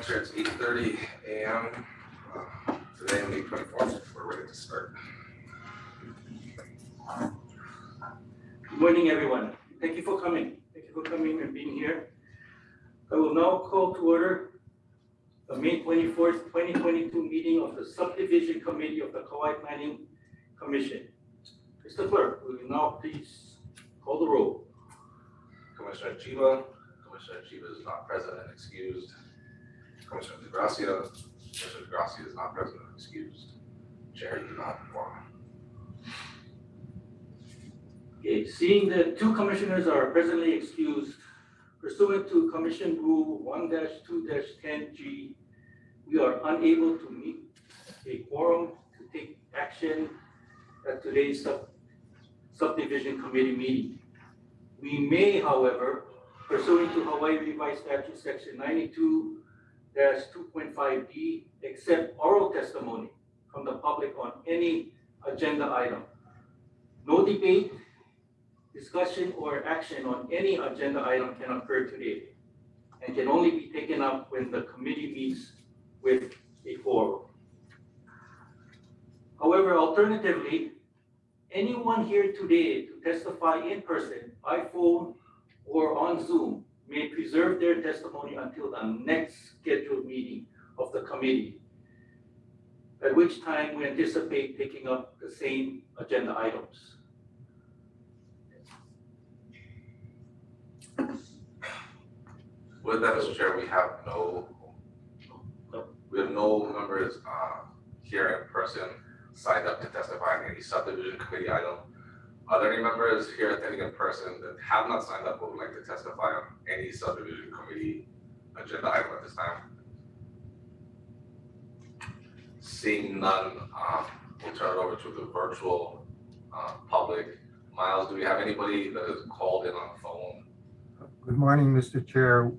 Chair, it's 8:30 a.m. Today, May 24th. We're ready to start. Good morning, everyone. Thank you for coming. Thank you for coming and being here. I will now call to order the May 24th, 2022 meeting of the Subdivision Committee of the Kauai Planning Commission. Mr. Clerk, will you now please call the roll? Commissioner Chiba is not present and excused. Commissioner DeGracia is not present and excused. Chair, you do not inform. Okay, seeing that two commissioners are presently excused, pursuant to Commission Rule 1-2-10G, we are unable to meet a quorum to take action at today's subdivision committee meeting. We may, however, pursuant to Hawaii Revised Statute Section 92-2.5D, accept oral testimony from the public on any agenda item. No debate, discussion, or action on any agenda item can occur today and can only be taken up when the committee meets with a quorum. However, alternatively, anyone here today to testify in person, by phone, or on Zoom may preserve their testimony until the next scheduled meeting of the committee, at which time we anticipate taking up the same agenda items. With that, Mr. Chair, we have no members here in person signed up to testify on any subdivision committee item. Are there any members here attending in person that have not signed up but would like to testify on any subdivision committee agenda item at this time? Seeing none, we'll turn it over to the virtual public. Miles, do we have anybody that is called in on the phone? Good morning, Mr. Chair.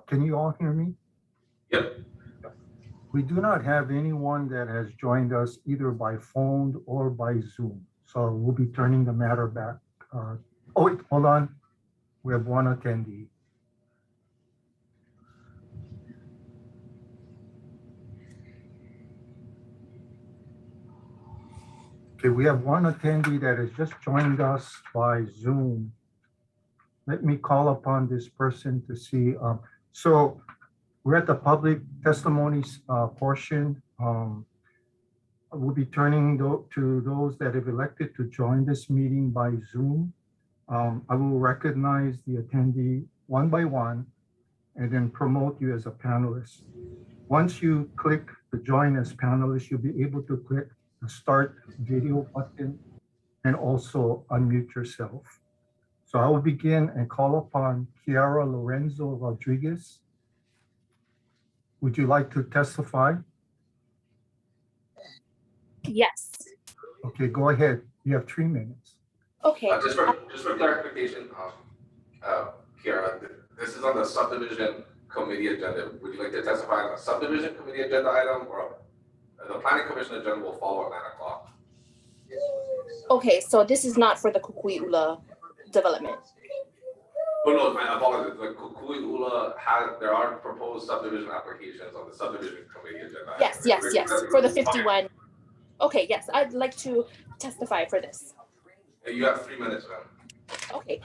Can you all hear me? Yep. We do not have anyone that has joined us either by phone or by Zoom. So we'll be turning the matter back. Oh, wait, hold on. We have one attendee. Okay, we have one attendee that has just joined us by Zoom. Let me call upon this person to see. So we're at the public testimonies portion. We'll be turning to those that have elected to join this meeting by Zoom. I will recognize the attendee one by one and then promote you as a panelist. Once you click the join as panelist, you'll be able to click the start video button and also unmute yourself. So I will begin and call upon Kiara Lorenzo Rodriguez. Would you like to testify? Yes. Okay, go ahead. You have 3 minutes. Okay. Just for clarification, Kiara, this is on the subdivision committee agenda. Would you like to testify on the subdivision committee agenda item, or the planning commission agenda will follow at 9 o'clock? Okay, so this is not for the Kukui'ula development. Oh no, my apologies. The Kukui'ula there are proposed subdivision applications on the subdivision committee agenda. Yes, for the 51. Okay, yes, I'd like to testify for this. You have 3 minutes, ma'am. Okay,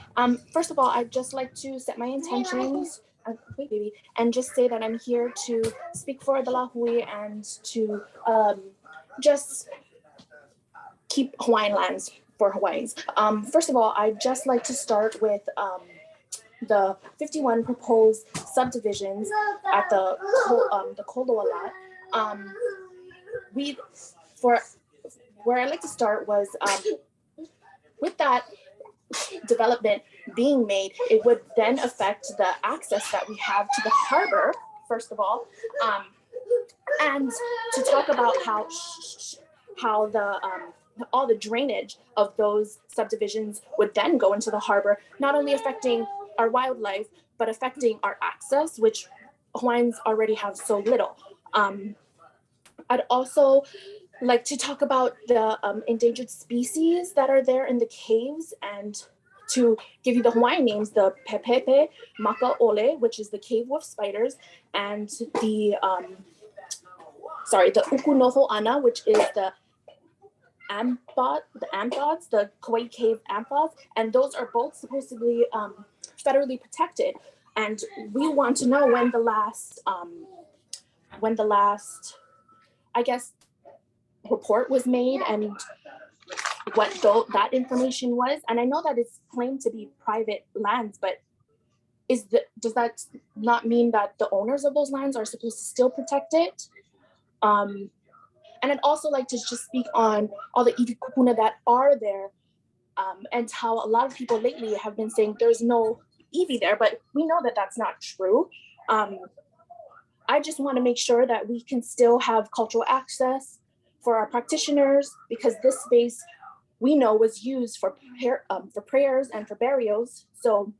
first of all, I'd just like to set my intentions, wait, baby, and just say that I'm here to speak for the Lahui and to just keep Hawaiian lands for Hawaiians. First of all, I'd just like to start with the 51 proposed subdivisions at the Koloa lot. Where I'd like to start was with that development being made, it would then affect the access that we have to the harbor, first of all, and to talk about how the all the drainage of those subdivisions would then go into the harbor, not only affecting our wildlife, but affecting our access, which Hawaiians already have so little. I'd also like to talk about the endangered species that are there in the caves and to give you the Hawaiian names, the Pepepe Makaole, which is the cave with spiders, and the Ukunoho Ana, which is the amphods, the Kauai cave amphods, and those are both supposedly federally protected. And we want to know when the last, I guess, report was made and what that information was. And I know that it's claimed to be private lands, but does that not mean that the owners of those lands are supposed to still protect it? And I'd also like to just speak on all the iwi kupuna that are there, and how a lot of people lately have been saying there's no iwi there, but we know that that's not true. I just want to make sure that we can still have cultural access for our practitioners, because this space we know was used for prayers and for burials. So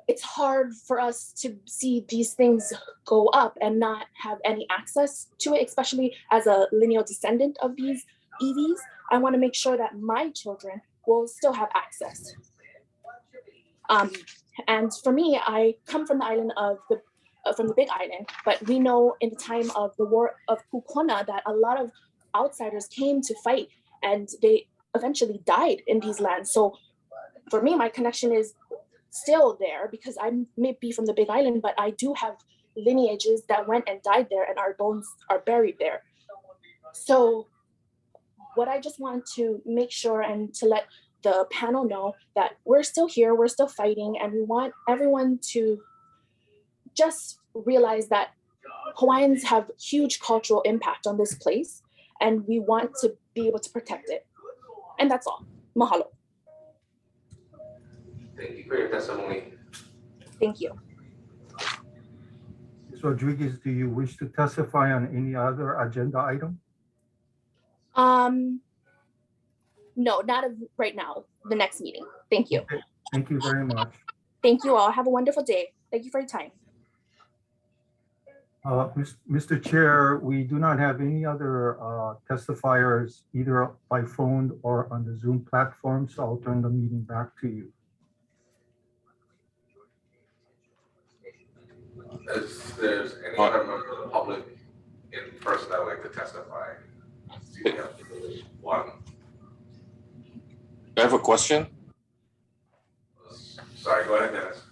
it's hard for us to see these things go up and not have any access to it, especially as a lineal descendant of these iwis. I want to make sure that my children will still have access. And for me, I come from the island of from the Big Island, but we know in the time of the War of Kukona that a lot of outsiders came to fight, and they eventually died in these lands. So for me, my connection is still there, because I may be from the Big Island, but I do have lineages that went and died there, and our bones are buried there. So what I just want to make sure and to let the panel know that we're still here, we're still fighting, and we want everyone to just realize that Hawaiians have huge cultural impact on this place, and we want to be able to protect it. And that's all. Mahalo. Thank you for your testimony. Thank you. Ms. Rodriguez, do you wish to testify on any other agenda item? No, not right now. The next meeting. Thank you. Okay. Thank you very much. Thank you all. Have a wonderful day. Thank you for your time. Mr. Chair, we do not have any other testifiers either by phone or on the Zoom platform, so I'll turn the meeting back to you. If there's any other member of the public in person that would like to testify, see, we have one. I have a question. Sorry, go ahead, Dennis.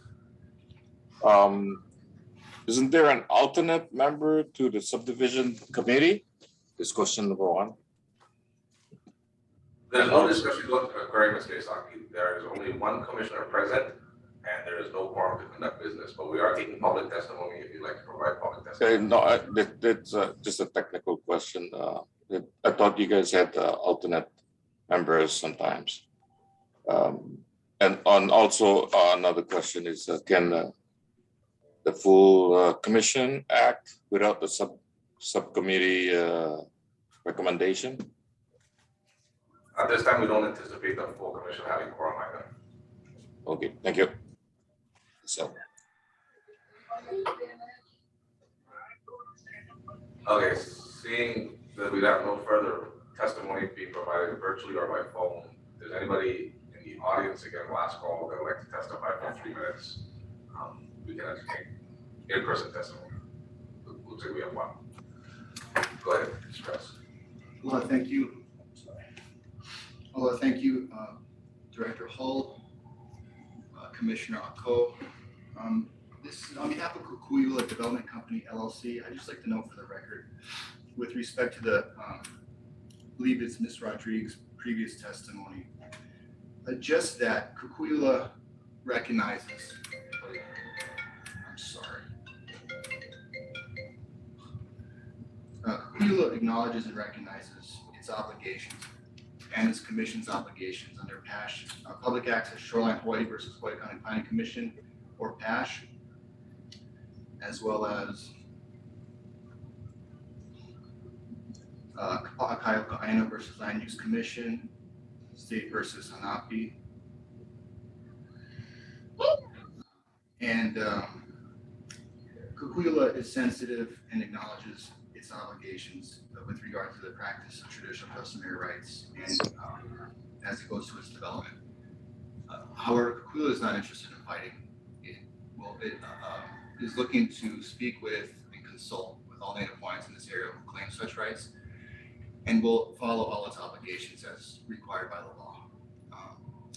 Isn't there an alternate member to the subdivision committee? Is question number one. There's no discussion occurring, Ms. Keisaki. There is only one commissioner present, and there is no quorum to conduct business, but we are taking public testimony if you'd like to provide public testimony. No, that's just a technical question. I thought you guys had alternate members sometimes. And also another question is, can the full commission act without the subcommittee recommendation? At this time, we don't anticipate the full commission having quorum either. Okay, thank you. So. Okay, seeing that we have no further testimony being provided virtually or by phone, if there's anybody in the audience, again, last call, that would like to testify for 3 minutes, we can entertain in-person testimony. Looks like we have one. Go ahead, express. Well, thank you. Well, thank you, Director Hull, Commissioner Ako. This is on behalf of Kukui'ula Development Company, LLC. I'd just like to note for the record, with respect to the, I believe it's Ms. Rodriguez's previous testimony, just that Kukui'ula recognizes, I'm sorry. Kukui'ula acknowledges and recognizes its obligations and its commission's obligations under PASH, Public Access Shoreline Hawaii versus Hawaii County Planning Commission, or PASH, as well as Kapa'akaiokaina versus Land Use Commission, State versus Hanapi. And Kukui'ula is sensitive and acknowledges its obligations with regard to the practice of traditional customary rights and as it goes to its development. However, Kikuyu is not interested in fighting. It is looking to speak with and consult with all Native Hawaiians in this area who claim such rights, and will follow all its obligations as required by the law.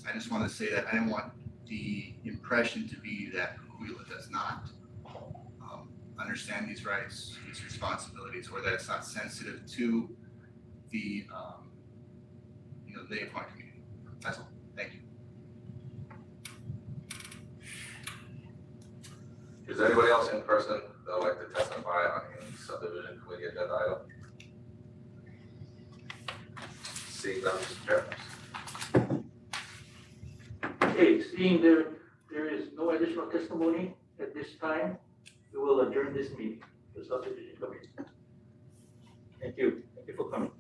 I just want to say that I didn't want the impression to be that Kikuyu does not understand these rights, these responsibilities, or that it's not sensitive to the Native Hawaiian community. That's all. Thank you. Is there anybody else in person that would like to testify on any subdivision committee agenda item? Seeing none, Mr. Chair. Okay, seeing there is no additional testimony at this time, we will adjourn this meeting, the subdivision committee. Thank you. Thank you for coming.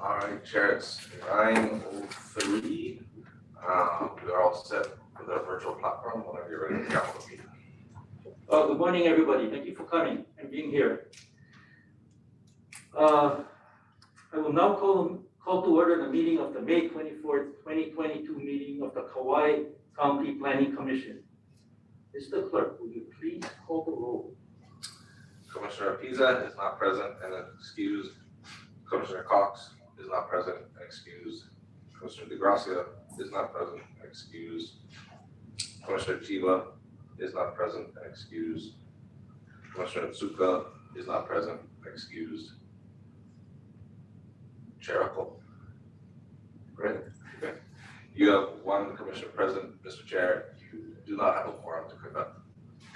All right, Chair, it's 9:03. We are all set with our virtual platform whenever you're ready to get on the meeting. Good morning, everybody. Thank you for coming and being here. I will now call to order the meeting of the May 24th, 2022 meeting of the Kauai County Planning Commission. Mr. Clerk, will you please call the roll? Commissioner Pizza is not present and excused. Commissioner Cox is not present and excused. Commissioner DeGracia is not present and excused. Commissioner Chiba is not present and excused. Commissioner Tsuka is not present and excused. Chair Huckle. Great. Okay. You have one commissioner present, Mr. Chair. You do not have a quorum to conduct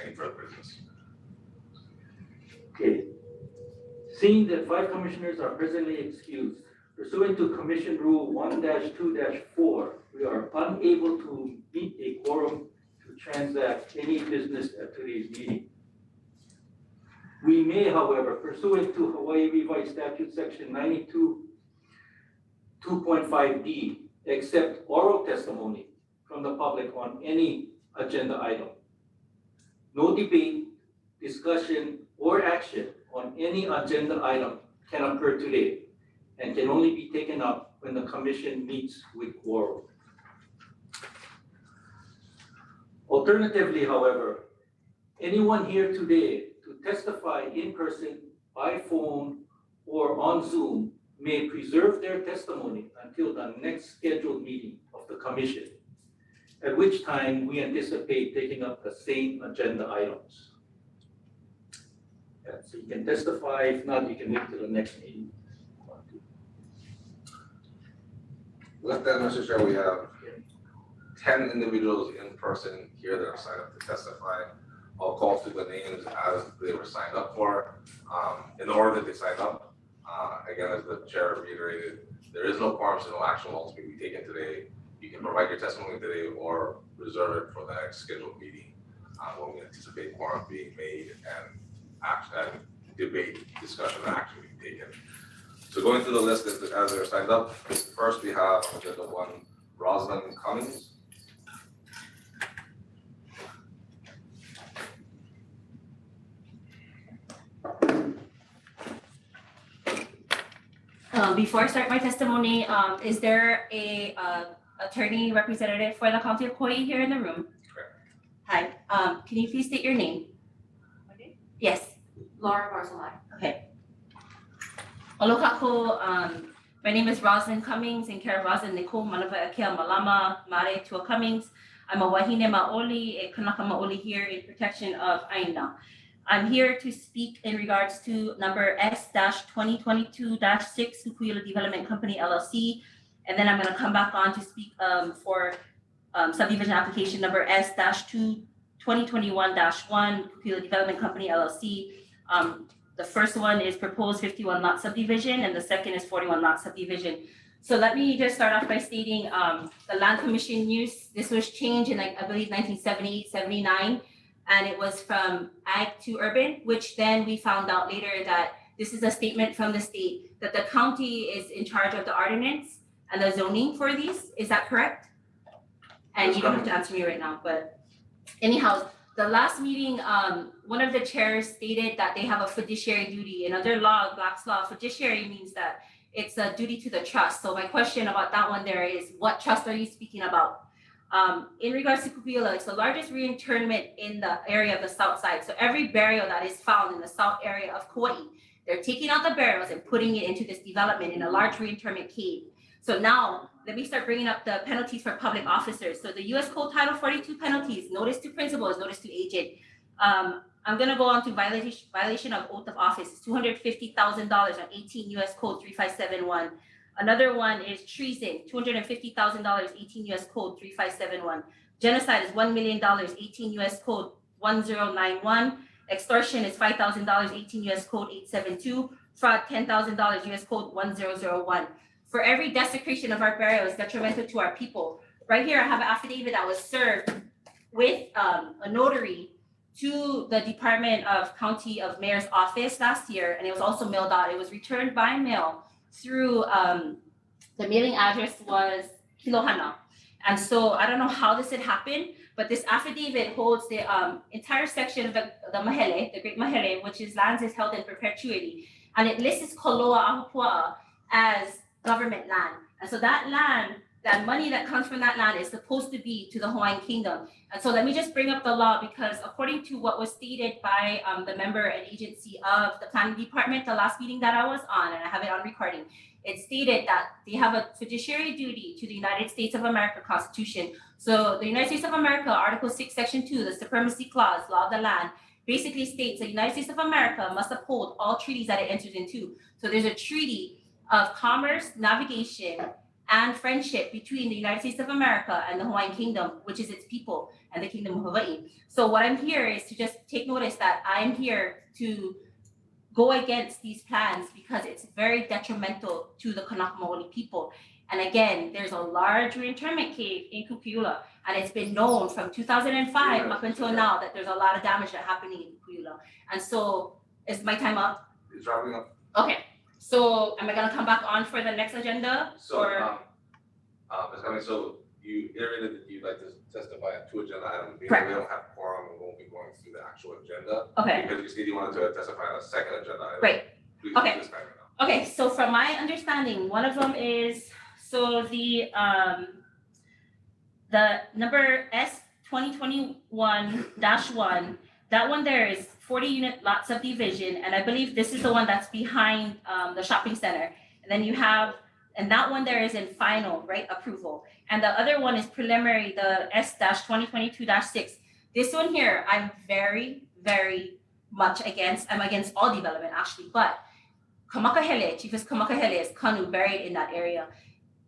any further business. Okay. Seeing that 5 commissioners are presently excused, pursuant to Commission Rule 1-2-4, we are unable to meet a quorum to transact any business at today's meeting. We may, however, pursuant to Hawaii Revised Statute Section 92.2.5D, accept oral testimony from the public on any agenda item. No debate, discussion, or action on any agenda item can occur today and can only be taken up when the commission meets with quorum. Alternatively, however, anyone here today to testify in person, by phone, or on Zoom may preserve their testimony until the next scheduled meeting of the commission, at which time we anticipate taking up the same agenda items. Yeah, so you can testify, if not, you can wait till the next meeting. With that, Mr. Chair, we have 10 individuals in person here that are signed up to testify. I'll call through the names as they were signed up for. In the order that they signed up, again, as the chair reiterated, there is no quorum, so no action will ultimately be taken today. You can provide your testimony today or reserve it for the next scheduled meeting when we anticipate quorum being made and action, and debate, discussion, and action being taken. So going through the list as they're signed up, first we have agenda 1, Rosalind Cummings. Before I start my testimony, is there a attorney representative for the County of Kauai here in the room? Correct. Hi, can you please state your name? Okay. Yes. Laura Barzilai. Okay. Aloha ko, my name is Rosalind Cummings, in care of Rosalind Nicole Manava Akea Malama Mare Tua Cummings. I'm a wahine maoli, a kanaka maoli here in protection of Aina. I'm here to speak in regards to number S-2022-6, Hukuyula Development Company LLC. And then I'm gonna come back on to speak for subdivision application number S-2021-1, Hukuyula Development Company LLC. The first one is proposed 51 lot subdivision and the second is 41 lot subdivision. So let me just start off by stating the land commission use. This was changed in I believe 1978, 79, and it was from ag to urban, which then we found out later that this is a statement from the state that the county is in charge of the ordinance and the zoning for these. Is that correct? And That's you don't have correct. to answer me right now, but anyhow, the last meeting, one of the chairs stated that they have a fiduciary duty. In other law, Black's law, fiduciary means that it's a duty to the trust. So my question about that one there is, what trust are you speaking about? In regards to Kukui'ula, it's the largest reinterment in the area of the south side. So every burial that is found in the south area of Kauai, they're taking out the burials and putting it into this development in a large reinterment cave. So now, let me start bringing up the penalties for public officers. So the US Code Title 42 penalties, notice to principals, notice to agent. I'm gonna go on to violation of oath of office, it's $250,000 on 18 US Code 3571. Another one is treason, $250,000, 18 US Code 3571. Genocide is $1 million, 18 US Code 1091. Extortion is $5,000, 18 US Code 872. Fraud, $10,000, US Code 1001. For every desecration of our burial is detrimental to our people. Right here, I have an affidavit that was served with a notary to the Department of County of Mayor's office last year, and it was also mailed out. It was returned by mail through, the mailing address was Kilohana. And so I don't know how this had happened, but this affidavit holds the entire section of the Mahele, the Great Mahele, which is lands is held in perpetuity. And it lists Koloa Ahupua as government land. And so that land, that money that comes from that land is supposed to be to the Hawaiian Kingdom. And so let me just bring up the law, because according to what was stated by the member and agency of the planning department, the last meeting that I was on, and I have it on recording, it stated that they have a fiduciary duty to the United States of America Constitution. So the United States of America, Article 6, Section 2, the Supremacy Clause, Law of the Land, basically states the United States of America must uphold all treaties that it enters into. So there's a treaty of commerce, navigation, and friendship between the United States of America and the Hawaiian Kingdom, which is its people, and the Kingdom of Hawaii. So what I'm here is to just take notice that I'm here to go against these plans because it's very detrimental to the Kanaka Maoli people. And again, there's a large reinterment cave in Kukui'ula, and it's been known from 2005 up until now that there's a lot of damage that happening in Kukui'ula. And so, is my time up? It's wrapping up. Okay. So am I gonna come back on for the next agenda? So, or Ms. Cummings, so you iterated that you'd like to testify on 2 agenda items. We Correct. don't have quorum, we won't be going through the actual agenda. Okay, Because you said you wanted to testify on a second agenda item. Right. Please Okay. do this time now. okay, so from my understanding, one of them is, so the number S 2021-1, that one there is 40 unit lot subdivision, and I believe this is the one that's behind the shopping center. And then you have, and that one there is in final, right, approval. And the other one is preliminary, the S 2022-6. This one here, I'm very, very much against. I'm against all development actually, but Kamakahele, Chiefess Kamakahele is Kanu buried in that area.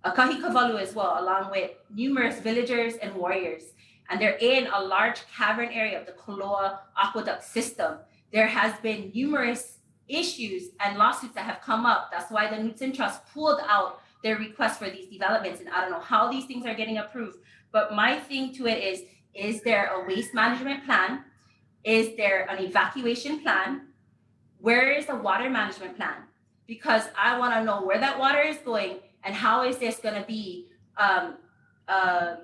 Akahi Kavalu as well, along with numerous villagers and warriors. And they're in a large cavern area of the Koloa aqueduct system. There has been numerous issues and lawsuits that have come up. That's why the Knutson Trust pulled out their request for these developments. And I don't know how these things are getting approved. But my thing to it is there a waste management plan? Is there an evacuation plan? Where is the water management plan? Because I want to know where that water is going and how is this going to be a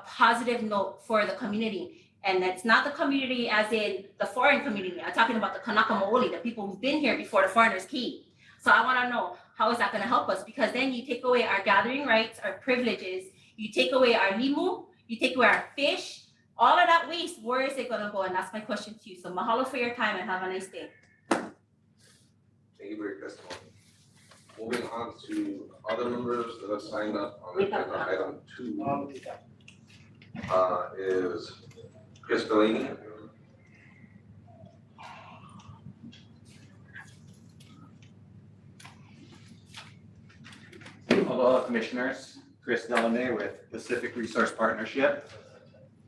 positive note for the community. And it's not the community as in the foreign community. I'm talking about the Kanaka Maoli, the people who've been here before the foreigners came. So I want to know, how is that going to help us? Because then you take away our gathering rights, our privileges, you take away our limu, you take away our fish, all of that waste, where is it going to go? And that's my question to you. So mahalo for your time and have a nice day. Thank you for your testimony. Moving on to other members that have signed up on agenda item 2, is Chris Delaney. Aloha Commissioners, Chris Delaney with Pacific Resource Partnership.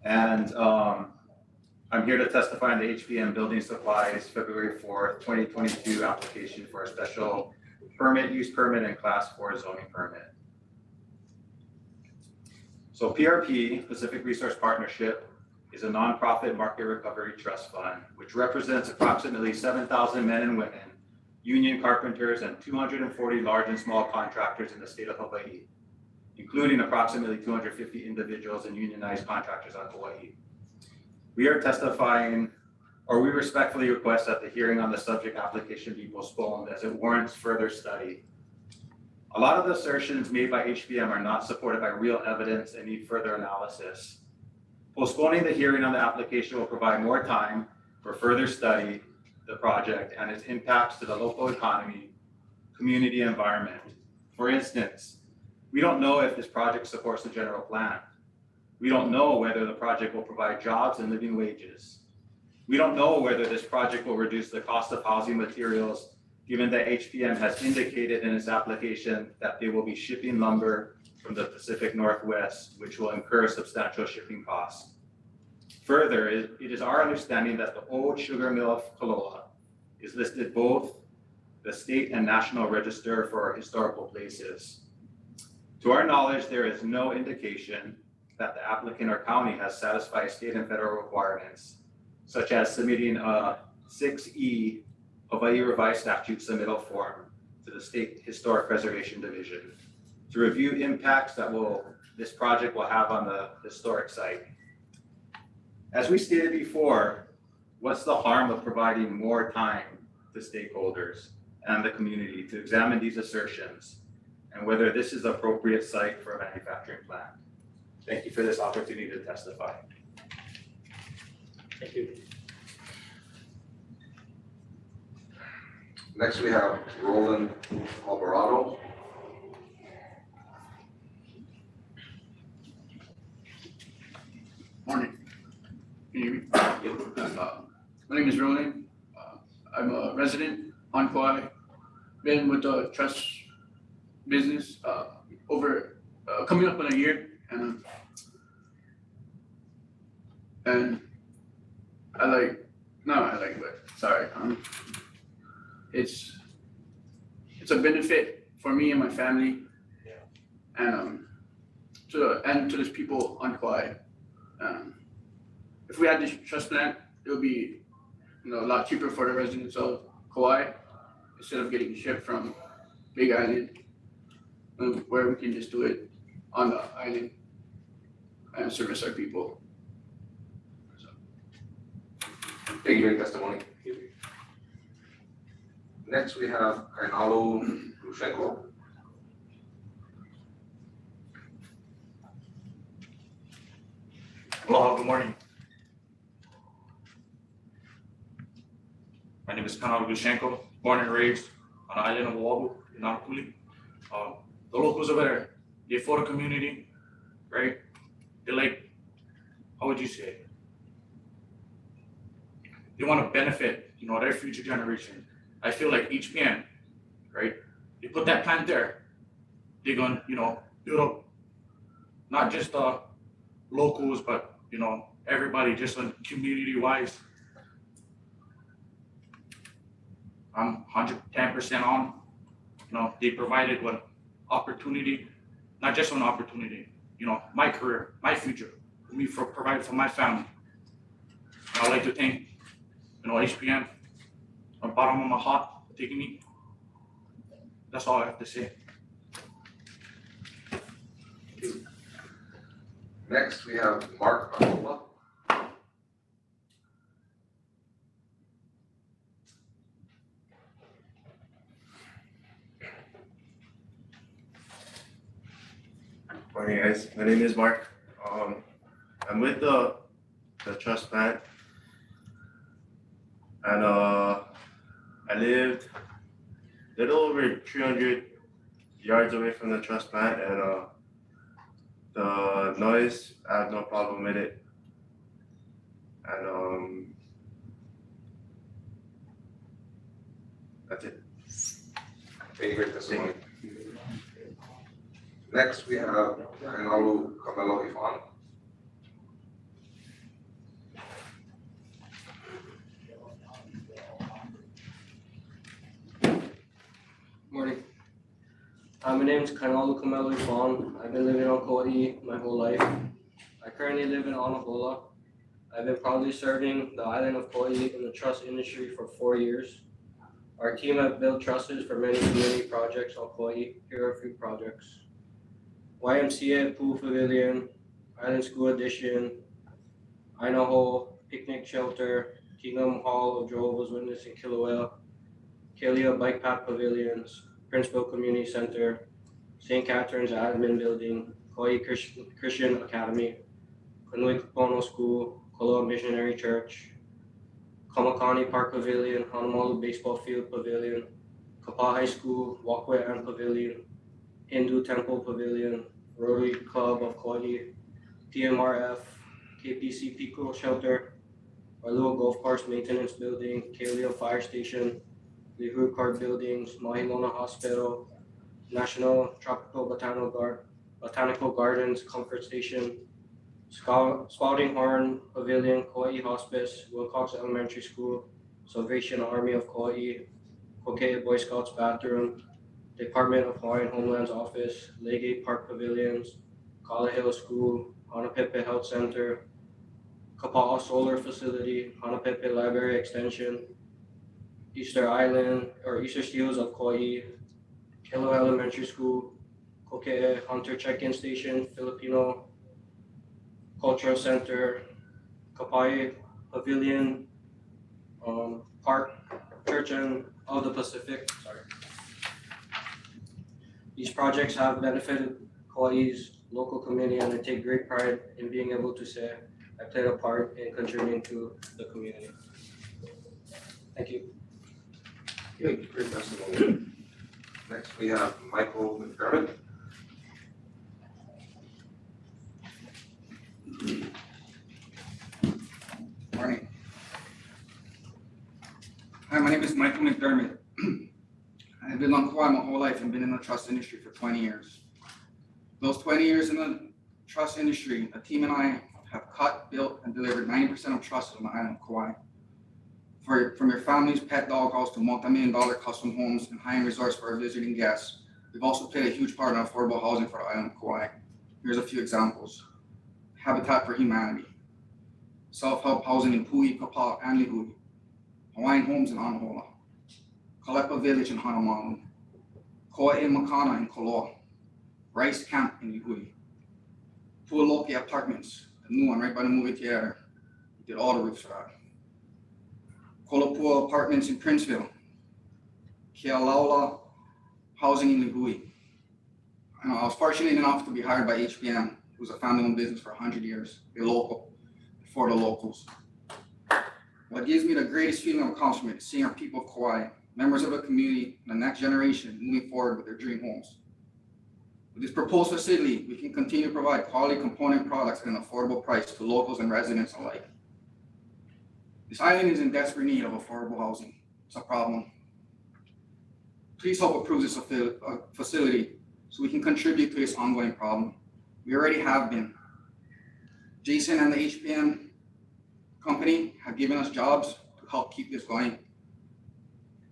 And I'm here to testify on the HPM Building Supplies February 4th, 2022 application for a special permit, use permit, and class 4 zoning permit. So PRP, Pacific Resource Partnership, is a nonprofit market recovery trust fund, which represents approximately 7,000 men and women, union carpenters, and 240 large and small contractors in the state of Hawaii, including approximately 250 individuals and unionized contractors on Kauai. We are testifying, or we respectfully request that the hearing on the subject application be postponed as it warrants further study. A lot of the assertions made by HPM are not supported by real evidence and need further analysis. Postponing the hearing on the application will provide more time for further study the project and its impacts to the local economy, community environment. For instance, we don't know if this project supports the general plan. We don't know whether the project will provide jobs and living wages. We don't know whether this project will reduce the cost of housing materials, given that HPM has indicated in its application that they will be shipping lumber from the Pacific Northwest, which will incur substantial shipping costs. Further, it is our understanding that the old sugar mill of Kaloa is listed both the state and national register for historical places. To our knowledge, there is no indication that the applicant or county has satisfied state and federal requirements, such as submitting a 6E Hawaii Revised Statute submittal form to the State Historic Preservation Division to review impacts that this project will have on the historic site. As we stated before, what's the harm of providing more time to stakeholders and the community to examine these assertions and whether this is the appropriate site for a manufacturing plant? Thank you for this opportunity to testify. Thank you. Next, we have Roland Alvarado. Morning. Can you hear me? My name is Roland. I'm a resident on Kauai. Been with the trust business over coming up in a year, and I like, but sorry. It's a benefit for me and my family, and to those people on Kauai. If we had this trust plant, it would be, a lot cheaper for the residents of Kauai instead of getting shipped from Big Island, where we can just do it on the island and service our people. Thank you for your testimony. Next, we have Kainalo Lushenko. Aloha, good morning. My name is Kainalo Lushenko, born and raised on the island of Oahu in Nanakuli. The locals over there, they for the community, right? They're like, how would you say? They want to benefit, their future generation. I feel like HPM, right? They put that plant there. They're going to, build up not just the locals, but everybody, just on community-wise. I'm 110% on. They provided one opportunity, not just one opportunity. My career, my future, for me, for providing for my family. And I'd like to thank, HPM, on the bottom of my heart, for taking me. That's all I have to say. Next, we have Mark Ahola. Morning, guys. My name is Mark. I'm with the trust plant, and I lived a little over 300 yards away from the trust plant, and the noise, I have no problem with it. And that's it. Thank you for your testimony. Next, we have Kainalu Kamelo Ifan. Morning. My name is Kanalu Kamelu Fawn. I've been living on Kauai my whole life. I currently live in Anahola. I've been proudly serving the island of Kauai in the truss industry for 4 years. Our team have built trusses for many community projects on Kauai. Here are a few projects. YMCA Pool Pavilion, Island School Addition, Idaho Picnic Shelter, Kingdom Hall of Jehovah's Witness in Kilauea, Kalia Bike Path Pavilions, Princeville Community Center, St. Catherine's Admin Building, Kauai Christian Academy, Kanui Kapono School, Koloa Missionary Church, Kamakani Park Pavilion, Hanamalu Baseball Field Pavilion, Kapa High School, Walkway and Pavilion, Hindu Temple Pavilion, Rotary Club of Kauai, TMRF, KPC Pico Shelter, Wailua Golf Course Maintenance Building, Kalia Fire Station, Lihu Card Buildings, Mahilona Hospital, National Tropical Botanical Gardens Comfort Station, Spouting Horn Pavilion, Kauai Hospice, Wilcox Elementary School, Salvation Army of Kauai, Kokea Boy Scouts Bathroom, Department of Hawaiian Homeland's Office, Legate Park Pavilions, Kalaheo School, Hanapepe Health Center, Kapa'a Solar Facility, Hanapepe Library Extension, Easter Island or Easter Steels of Kauai, Kilo Elementary School, Kokea Hunter Check-in Station, Filipino Cultural Center, Kapai Pavilion, Park, Church and of the Pacific. Sorry. These projects have benefited Kauai's local community, and I take great pride in being able to say I played a part in contributing to the community. Thank you. Okay, great testimony. Next, we have Michael McDermott. Morning. Hi, my name is Michael McDermott. I've been on Kauai my whole life and been in the trust industry for 20 years. Those 20 years in the trust industry, the team and I have cut, built, and delivered 90% of trusses on the island of Kauai. From your family's pet doghouse to multi-million-dollar custom homes and high-end resorts for our visiting guests, we've also played a huge part in affordable housing for the island of Kauai. Here's a few examples. Habitat for Humanity, self-help housing in Pui, Kapa, and Lihui, Hawaiian homes in Anahola, Kalepa Village in Hanamalu, Koa e Makana in Koloa, Rice Camp in Lihui, Pualoki Apartments, the new one right by the movie theater. We did all the roofs for that. Kolopua Apartments in Princeville, Kealaula Housing in Lihui. I was fortunate enough to be hired by HPM, who was a family-owned business for 100 years. They're local, for the locals. What gives me the greatest feeling of accomplishment is seeing our people of Kauai, members of the community, and the next generation moving forward with their dream homes. With this proposed facility, we can continue to provide quality component products at an affordable price to locals and residents alike. This island is in desperate need of affordable housing. It's a problem. Please help approve this facility so we can contribute to this ongoing problem. We already have been. Jason and the HPM company have given us jobs to help keep this going.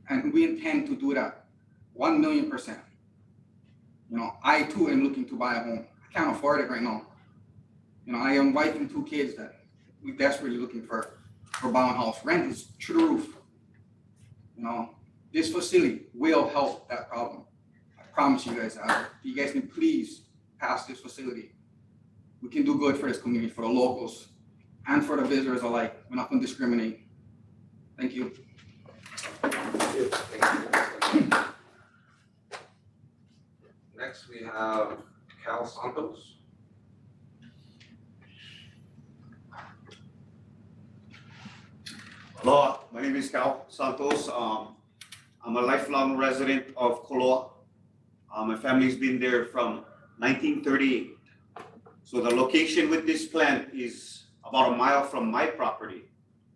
And we intend to do that 1,000,000%. I too am looking to buy a home. I can't afford it right now. I have a wife and 2 kids that we're desperately looking for buying a house. Rent is through the roof. This facility will help that problem. I promise you guys that. If you guys can please pass this facility, we can do good for this community, for the locals, and for the visitors alike. We're not going to discriminate. Thank you. Next, we have Cal Santos. Aloha, my name is Cal Santos. I'm a lifelong resident of Koloa. My family's been there from 1938. So the location with this plant is about a mile from my property.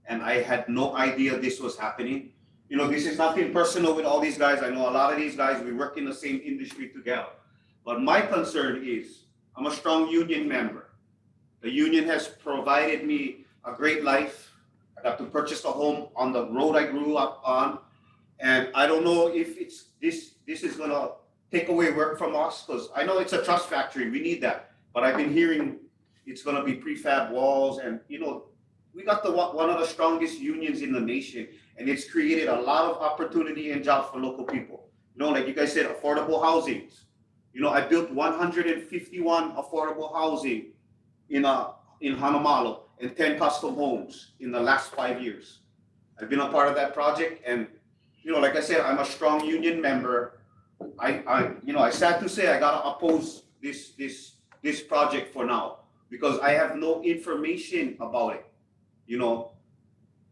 And I had no idea this was happening. This is nothing personal with all these guys. I know a lot of these guys, we work in the same industry together. But my concern is, I'm a strong union member. The union has provided me a great life. I got to purchase a home on the road I grew up on. And I don't know if this is gonna take away work from us, because I know it's a trust factory, we need that. But I've been hearing it's gonna be prefab walls and, you know, we got one of the strongest unions in the nation, and it's created a lot of opportunity and jobs for local people. You know, like you guys said, affordable housings. You know, I built 151 affordable housing in Hanamalo and 10 custom homes in the last 5 years. I've been a part of that project, and you know, like I said, I'm a strong union member. I sad to say I gotta oppose this project for now because I have no information about it. You know,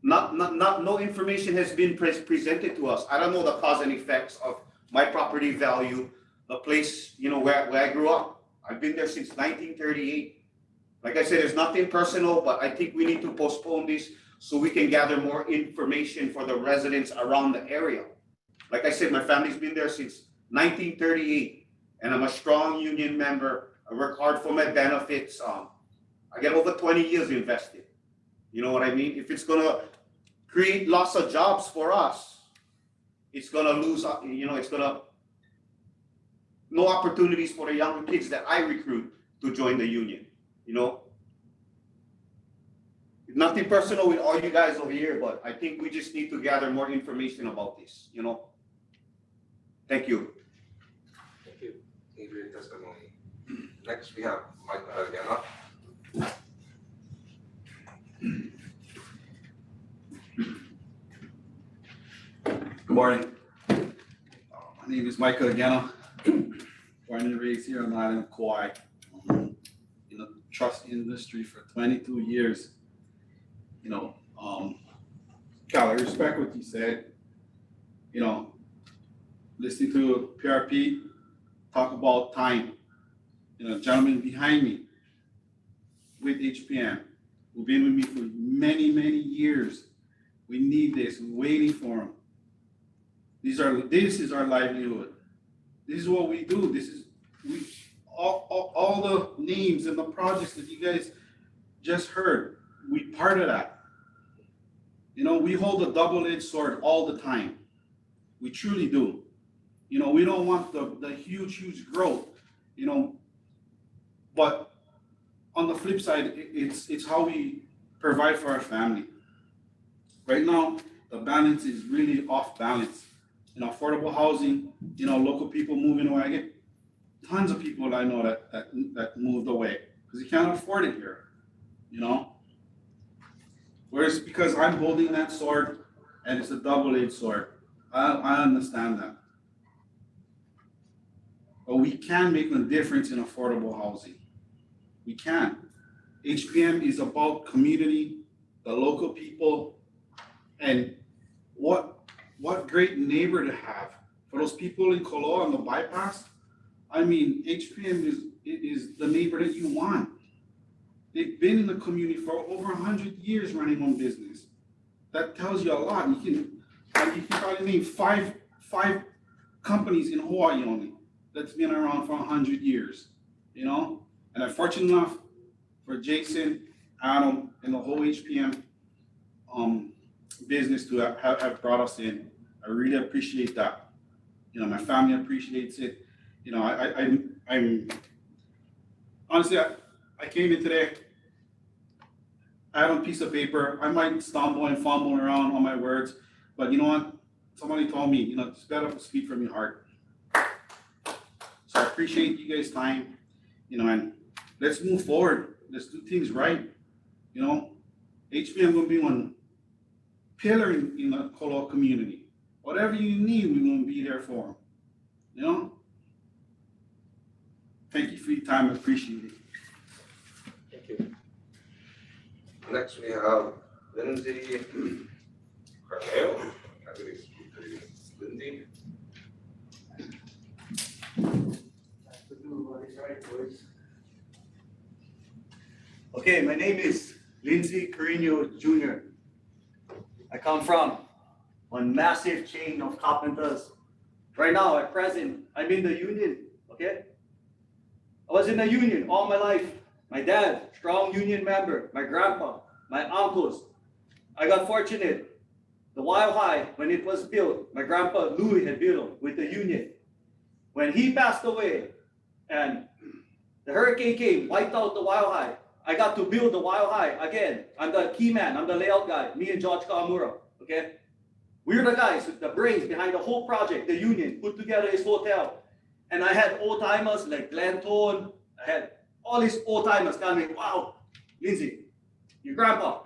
no information has been presented to us. I don't know the cause and effects of my property value, the place, you know, where I grew up. I've been there since 1938. Like I said, it's nothing personal, but I think we need to postpone this so we can gather more information for the residents around the area. Like I said, my family's been there since 1938, and I'm a strong union member. I work hard for my benefits. I get over 20 years invested. You know what I mean? If it's gonna create lots of jobs for us, it's gonna lose, you know, no opportunities for the young kids that I recruit to join the union, you know? Nothing personal with all you guys over here, but I think we just need to gather more information about this, you know? Thank you. Thank you. Thank you for your testimony. Next, we have Mike Aragana. Good morning. My name is Michael Agena. Born and raised here on the island of Kauai. In the trust industry for 22 years. You know, Cal, I respect what you said. You know, listening to PRP talk about time. You know, gentlemen behind me with HPM who've been with me for many, many years. We need this. We're waiting for them. This is our livelihood. This is what we do. All the names and the projects that you guys just heard, we part of that. You know, we hold a double-edged sword all the time. We truly do. You know, we don't want the huge growth, you know, but on the flip side, it's how we provide for our family. Right now, the balance is really off balance. You know, affordable housing, you know, local people moving away. I get tons of people I know that moved away because you can't afford it here, you know? Whereas because I'm holding that sword and it's a double-edged sword, I understand that. But we can make a difference in affordable housing. We can. HPM is about community, the local people, and what great neighbor to have. For those people in Koloa on the bypass, I mean, HPM is the neighbor that you want. They've been in the community for over 100 years running one business. That tells you a lot. You can probably name five companies in Hawaii only that's been around for 100 years, you know? And I'm fortunate enough for Jason, Adam, and the whole HPM business to have brought us in. I really appreciate that. You know, my family appreciates it. You know, I'm honestly, I came in today, I have a piece of paper. I might stumble and fumble around on my words, but you know what? Somebody told me, you know, it's better to speak from your heart. So I appreciate you guys' time, you know, and let's move forward. Let's do things right. You know, HPM will be one pillar in the Koloa community. Whatever you need, we're going to be there for them. You know? Thank you for your time. I appreciate it. Thank you. Next, we have Lindsay Carneo. I believe it's Lindsay. Okay, my name is Lindsay Carino Jr. I come from one massive chain of carpenters. Right now, at present, I'm in the union, okay? I was in the union all my life. My dad, strong union member. My grandpa, my uncles. I got fortunate. The Wild High, when it was built, my grandpa Louis had built it with the union. when he passed away and the hurricane came, wiped out the Wild High, I got to build the Wild High again. I'm the key man, I'm the layout guy, me and George Kawamura, okay? We're the guys with the brains behind the whole project. The union put together his hotel. And I had old timers like Glenn Tone. I had all these old timers telling me, wow, Lindsay, your grandpa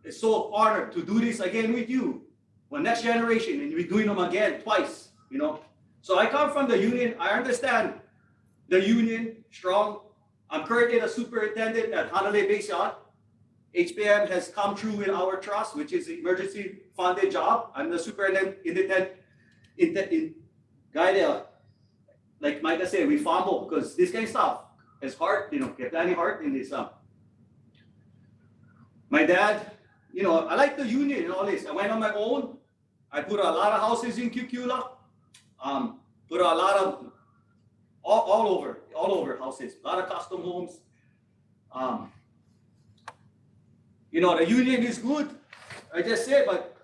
is so honored to do this again with you. Well, next generation, and we're doing them again twice, you know? So I come from the union. I understand the union strong. I'm currently the superintendent at Hanalei Base Yacht. HPM has come through in our trust, which is an emergency funded job. I'm the superintendent guy there. Like Micah said, we fumble because this kind of stuff is hard, you know, get any heart in this. My dad, you know, I like the union and all this. I went on my own. I put a lot of houses in Kukula. Put a lot of all over houses, a lot of custom homes. You know, the union is good, I just said, but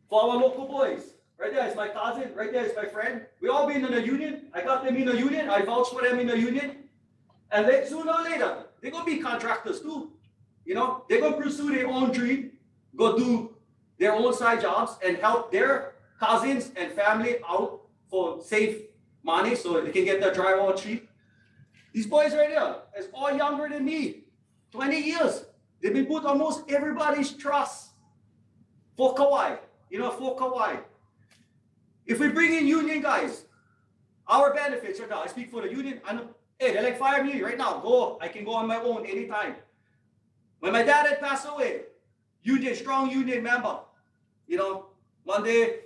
for our local boys, right there is my cousin, right there is my friend. We all been in the union. I got them in the union. I vouch for them in the union. And then sooner or later, they're going to be contractors too. You know, they're going to pursue their own dream, go do their own side jobs and help their cousins and family out for safe money so they can get their drywall cheap. These boys right here is all younger than me, 20 years. They've been put almost everybody's trust for Kauai, you know, for Kauai. If we bring in union guys, our benefits right now, I speak for the union, I know, hey, they're like, fire me right now, go, I can go on my own anytime. When my dad had passed away, union, strong union member, you know, one day,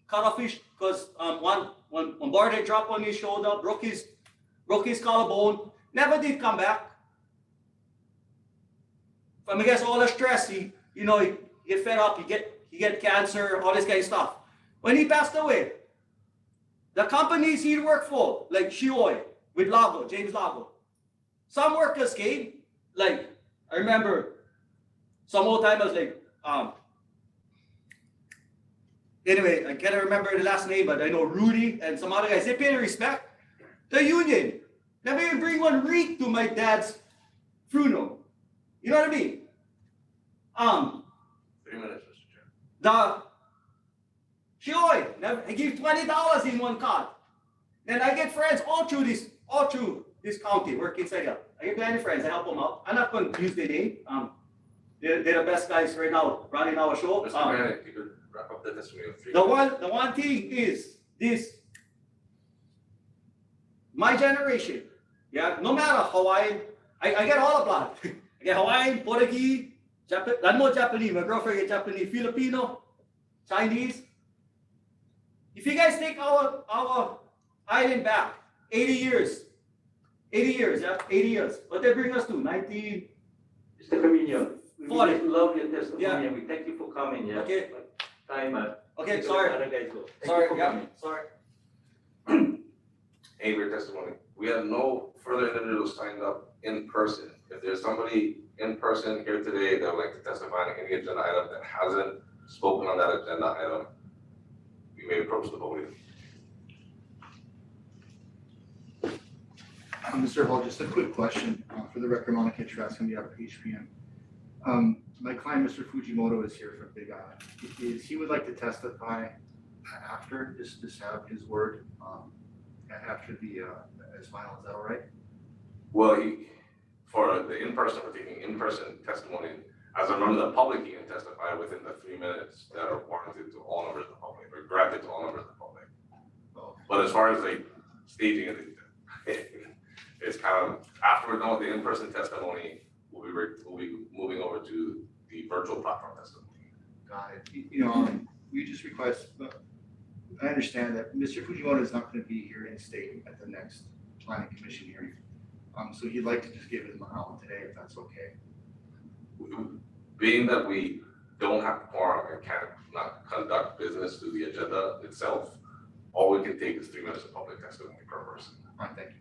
cut off his, because one bar had dropped on his shoulder, broke his collarbone, never did come back. From I guess all the stress, he get fed up, he get cancer, all this kind of stuff. When he passed away, the companies he worked for, like Shioi with Lago, James Lago, some workers came, like I remember some old timers like anyway, I can't remember the last name, but I know Rudy and some other guys, they pay respect. The union never even bring one wreath to my dad's funeral. You know what I mean? 3 minutes, Mr. Chair. The Shioi, I give $20 in one card. Then I get friends all through this county, work inside here. I get many friends, I help them out. I'm not going to use their name. They're the best guys right now running our show. Mr. Mayor, if you could wrap up the testimony of 3 The minutes. one thing is this, my generation, yeah, no matter Hawaiian, I get all the blood. I get Hawaiian, Portuguese, Japanese, I'm more Japanese, my girlfriend is Japanese, Filipino, Chinese. If you guys take our island back, 80 years, yeah, 80 years. What they bring us to, 19? Mr. Carino, we 40. really love your testimony Yeah. and we thank you for coming, yeah. Okay. But time, Okay, let sorry. other guys go. Thank Sorry, you for yeah, coming. sorry. Angry testimony. We have no further individuals signed up in person. If there's somebody in person here today that would like to testify on any agenda item that hasn't spoken on that agenda item, you may approach the podium. Mr. Hall, just a quick question for the record, Monica Trask on behalf of HPM. My client, Mr. Fujimoto, is here from Big Island. He would like to testify after, just to have his word after his final. Is that all right? Well, for the in-person, we're taking in-person testimony. As a member of the public, he can testify within the 3 minutes that are warranted to all members of the public, or granted to all members of the public. But as far as like staging it, it's kind of, after we're done with the in-person testimony, we'll be moving over to the virtual platform testimony. Got it. We just request, I understand that Mr. Fujimoto is not going to be here in state at the next planning commission hearing. So he'd like to just give his mile today, if that's okay. Being that we don't have quorum and not conduct business through the agenda itself, all we can take is 3 minutes of public testimony per person. All right, thank you.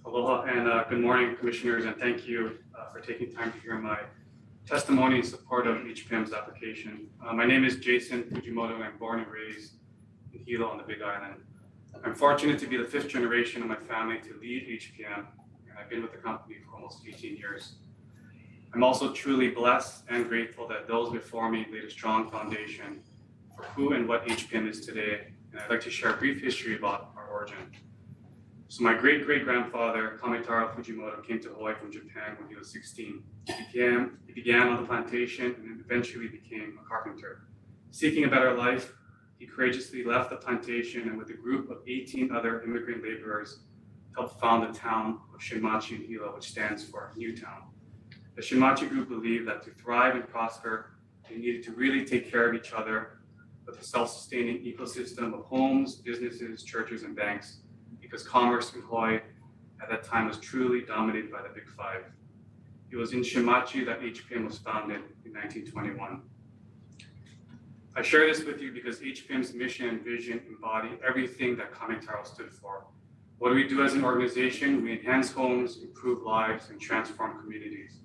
Aloha and good morning, commissioners, and thank you for taking time to hear my testimony in support of HPM's application. My name is Jason Fujimoto, and I'm born and raised in Hilo on the Big Island. I'm fortunate to be the 5th generation of my family to lead HPM, and I've been with the company for almost 18 years. I'm also truly blessed and grateful that those before me laid a strong foundation for who and what HPM is today, and I'd like to share a brief history about our origin. So my great-great-grandfather, Kamitaro Fujimoto, came to Hawaii from Japan when he was 16. He began on the plantation and eventually became a carpenter. Seeking a better life, he courageously left the plantation and with a group of 18 other immigrant laborers, helped found the town of Shinmachi in Hilo, which stands for New Town. The Shinmachi group believed that to thrive and prosper, they needed to really take care of each other with a self-sustaining ecosystem of homes, businesses, churches, and banks, because commerce in Hawaii at that time was truly dominated by the Big Five. It was in Shinmachi that HPM was founded in 1921. I share this with you because HPM's mission and vision embody everything that Kamitaro stood for. What do we do as an organization? We enhance homes, improve lives, and transform communities.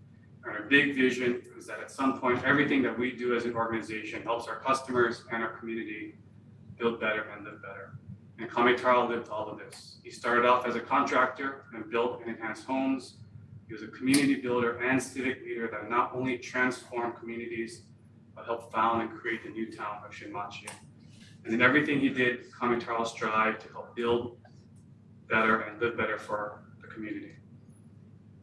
And our big vision is that at some point, everything that we do as an organization helps our customers and our community build better and live better. And Kamitaro lived all of this. He started off as a contractor and built and enhanced homes. He was a community builder and civic leader that not only transformed communities, but helped found and create the new town of Shinmachi. And in everything he did, Kamitaro strived to help build better and live better for the community.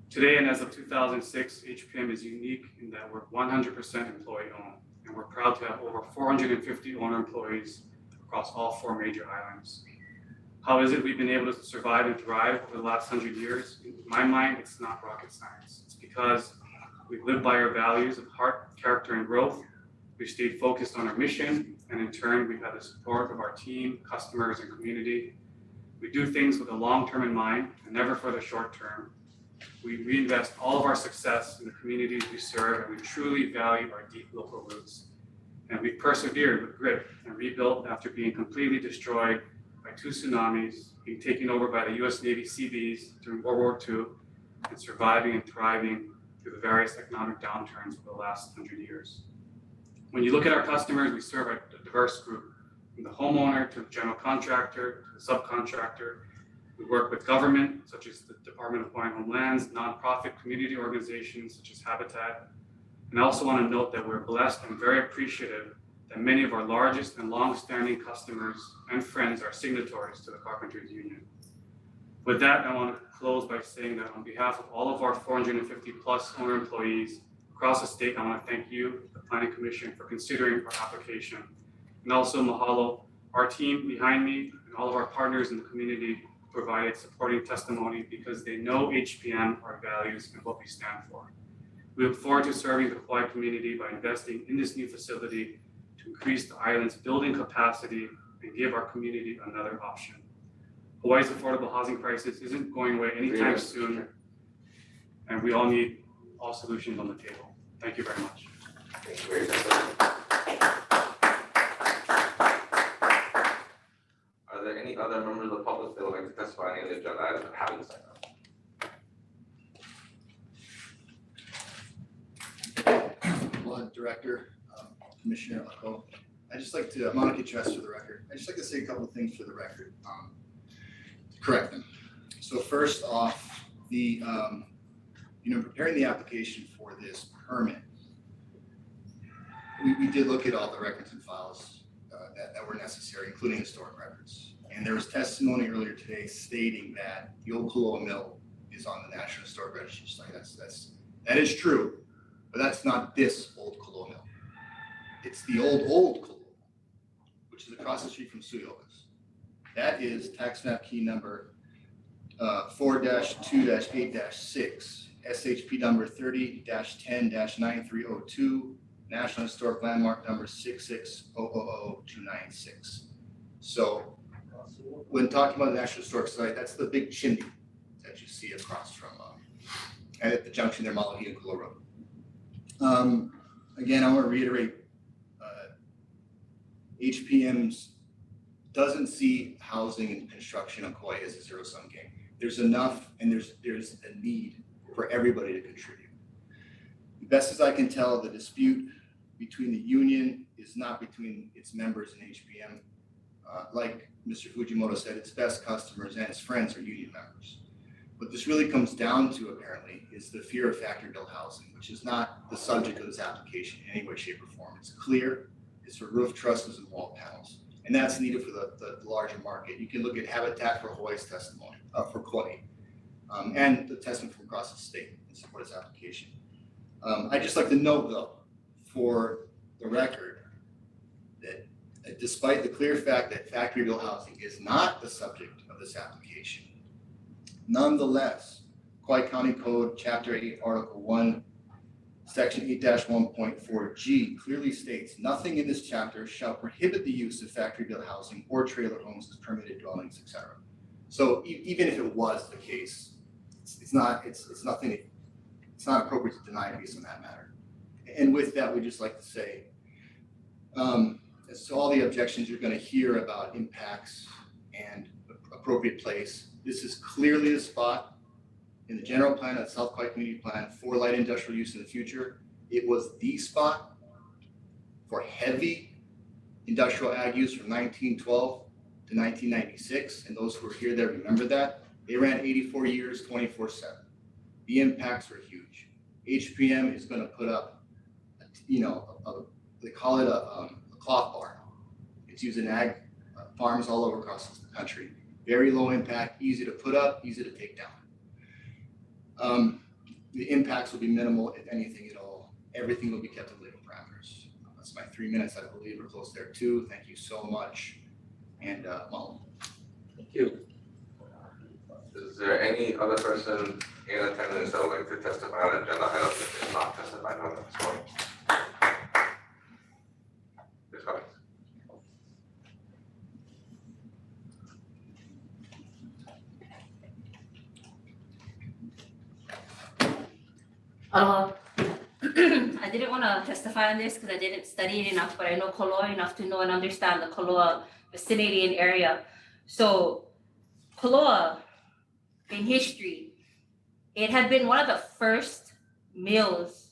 Today, and as of 2006, HPM is unique in that we're 100% employee-owned, and we're proud to have over 450 owner employees across all 4 major islands. How is it we've been able to survive and thrive over the last 100 years? In my mind, it's not rocket science. It's because we've lived by our values of heart, character, and growth. We've stayed focused on our mission, and in turn, we've had the support of our team, customers, and community. We do things with the long term in mind and never for the short term. We reinvest all of our success in the communities we serve, and we truly value our deep local roots. And we've persevered with grit and rebuilt after being completely destroyed by 2 tsunamis, being taken over by the US Navy Seabees during World War II, and surviving and thriving through the various economic downturns over the last 100 years. When you look at our customers, we serve a diverse group, from the homeowner to the general contractor to the subcontractor. We work with government, such as the Department of Hawaiian Homelands, nonprofit community organizations such as Habitat. And I also want to note that we're blessed and very appreciative that many of our largest and long-standing customers and friends are signatories to the Carpenters Union. With that, I want to close by saying that on behalf of all of our 450 plus owner employees across the state, I want to thank you, the Planning Commission, for considering our application. And also mahalo, our team behind me and all of our partners in the community provided supporting testimony because they know HPM, our values, and what we stand for. We look forward to serving the Kauai community by investing in this new facility to increase the island's building capacity and give our community another option. Hawaii's affordable housing crisis isn't going away anytime soon, and we all need all solutions on the table. Thank you very much. Thank you very much. Are there any other members of the public that would like to testify on any of the agenda items that haven't signed up? Well, Director, Commissioner Ako, I'm gonna get dressed for the record. I'd just like to say a couple of things for the record, to correct them. So first off, preparing the application for this permit, we did look at all the records and files that were necessary, including historic records. And there was testimony earlier today stating that the old Kaloa Mill is on the National Historic Register site. That is true, but that's not this old Kaloa Mill. It's the old Kaloa Mill, which is across the street from Suyoga's. That is tax map key number 4-2-8-6, SHP number 30-10-9302, National Historic Landmark number 6600296. So when talking about the National Historic Site, that's the big chimney that you see across from, and at the junction there, Malahi and Kula Road. Again, I want to reiterate, HPM's doesn't see housing and construction on Kauai as a zero-sum game. There's enough, and there's a need for everybody to contribute. Best as I can tell, the dispute between the union is not between its members and HPM. Like Mr. Fujimoto said, its best customers and its friends are union members. What this really comes down to, apparently, is the fear of factory-built housing, which is not the subject of this application in any way, shape, or form. It's clear. It's for roof trusses and wall panels, and that's needed for the larger market. You can look at Habitat for Hawaii's testimony for Kauai, and the testimony from across the state in support of this application. I'd just like to note, though, for the record, that despite the clear fact that factory-built housing is not the subject of this application, nonetheless, Kauai County Code, Chapter 8, Article 1, Section 8-1.4G clearly states, nothing in this chapter shall prohibit the use of factory-built housing or trailer homes as permitted dwellings, etc. So even if it was the case, it's not appropriate to deny based on that matter. And with that, we'd just like to say, as to all the objections you're going to hear about impacts and appropriate place, this is clearly the spot in the general plan of the South Kauai Community Plan for light industrial use in the future. It was the spot for heavy industrial ag use from 1912 to 1996. And those who were here there remember that. They ran 84 years, 24/7. The impacts were huge. HPM is going to put up, they call it a cloth barn. It's used in ag farms all over across the country. Very low impact, easy to put up, easy to take down. The impacts will be minimal, if anything at all. Everything will be kept in legal parameters. That's my 3 minutes. I believe we're close there too. Thank you so much. And Malo. Thank you. Is there any other person in attendance that would like to testify on agenda items that is not testified on this morning? Ms. Cummings. I didn't want to testify on this because I didn't study it enough, but I know Koloa enough to know and understand the Koloa vicinity and area. So Koloa, in history, it had been one of the first mills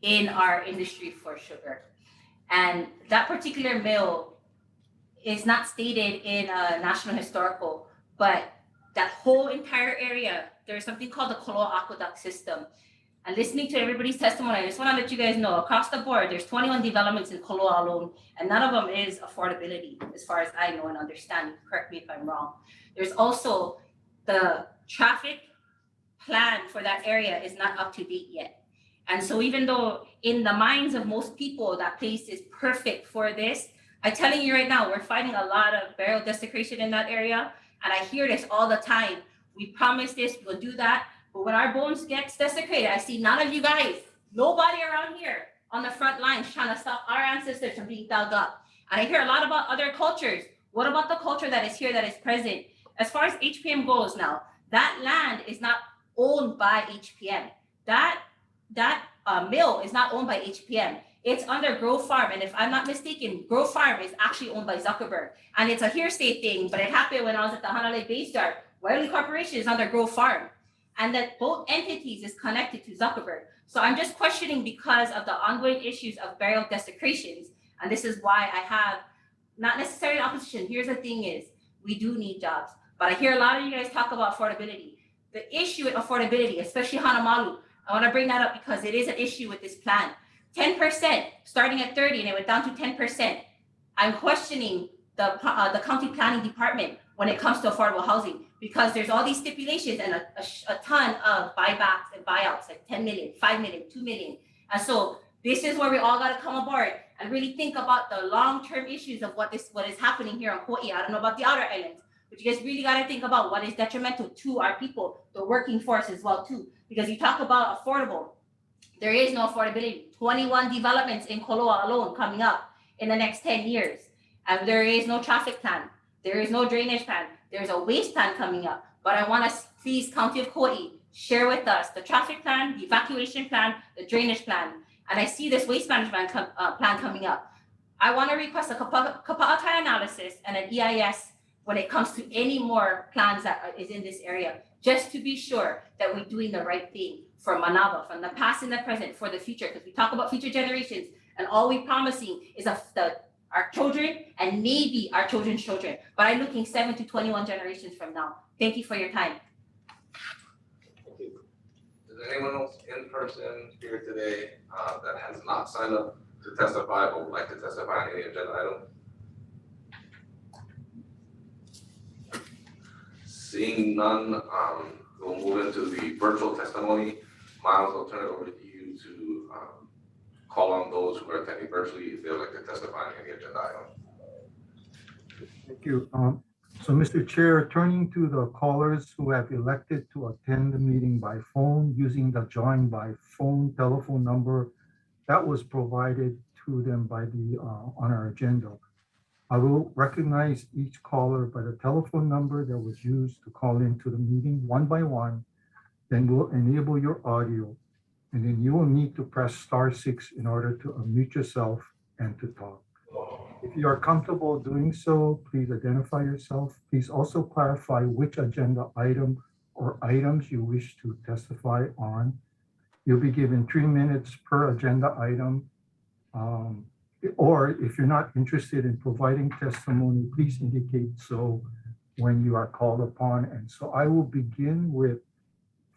in our industry for sugar. And that particular mill is not stated in a National Historical, but that whole entire area, there's something called the Koloa Aqueduct System. And listening to everybody's testimony, I just want to let you guys know, across the board, there's 21 developments in Koloa alone, and none of them is affordability, as far as I know and understand. You can correct me if I'm wrong. There's also the traffic plan for that area is not up to date yet. And so even though in the minds of most people, that place is perfect for this, I'm telling you right now, we're finding a lot of burial desecration in that area. And I hear this all the time. We promise this, we'll do that. But when our bones gets desecrated, I see none of you guys, nobody around here on the front lines trying to stop our ancestors from being dug up. And I hear a lot about other cultures. What about the culture that is here, that is present? As far as HPM goes now, that land is not owned by HPM. That mill is not owned by HPM. It's under Grove Farm. And if I'm not mistaken, Grove Farm is actually owned by Zuckerberg. And it's a hearsay thing, but it happened when I was at the Hanalei Base Yard. Wiley Corporation is under Grove Farm. And that both entities is connected to Zuckerberg. So I'm just questioning because of the ongoing issues of burial desecrations. And this is why I have not necessarily opposition. Here's the thing is, we do need jobs. But I hear a lot of you guys talk about affordability. The issue with affordability, especially Hanamalu, I want to bring that up because it is an issue with this plan. 10%, starting at 30, and it went down to 10%. I'm questioning the county planning department when it comes to affordable housing, because there's all these stipulations and a ton of buybacks and buyouts, like 10 million, 5 million, 2 million. And so this is where we all got to come aboard and really think about the long-term issues of what is happening here on Kauai. I don't know about the outer islands, but you guys really got to think about what is detrimental to our people, the working force as well too. Because you talk about affordable, there is no affordability. 21 developments in Koloa alone coming up in the next 10 years. And there is no traffic plan. There is no drainage plan. There's a waste plan coming up. But I want to please, County of Kauai, share with us the traffic plan, the evacuation plan, the drainage plan. And I see this waste management plan coming up. I want to request a kapa'atai analysis and an EIS when it comes to any more plans that is in this area, just to be sure that we're doing the right thing for Manava, from the past and the present, for the future, because we talk about future generations, and all we're promising is our children and maybe our children's children, but I'm looking 7 to 21 generations from now. Thank you for your time. Is there anyone else in person here today that has not signed up to testify or would like to testify on any agenda item? Seeing none, we'll move into the virtual testimony. Miles, I'll turn it over to you to call on those who are attending virtually if they would like to testify on any agenda item. Thank you. So, Mr. Chair, turning to the callers who have elected to attend the meeting by phone using the join by phone telephone number that was provided to them by the on our agenda. I will recognize each caller by the telephone number that was used to call into the meeting one by one, then we'll enable your audio, and then you will need to press *6 in order to unmute yourself and to talk. If you are comfortable doing so, please identify yourself. Please also clarify which agenda item or items you wish to testify on. You'll be given 3 minutes per agenda item. Or if you're not interested in providing testimony, please indicate so when you are called upon. And so I will begin with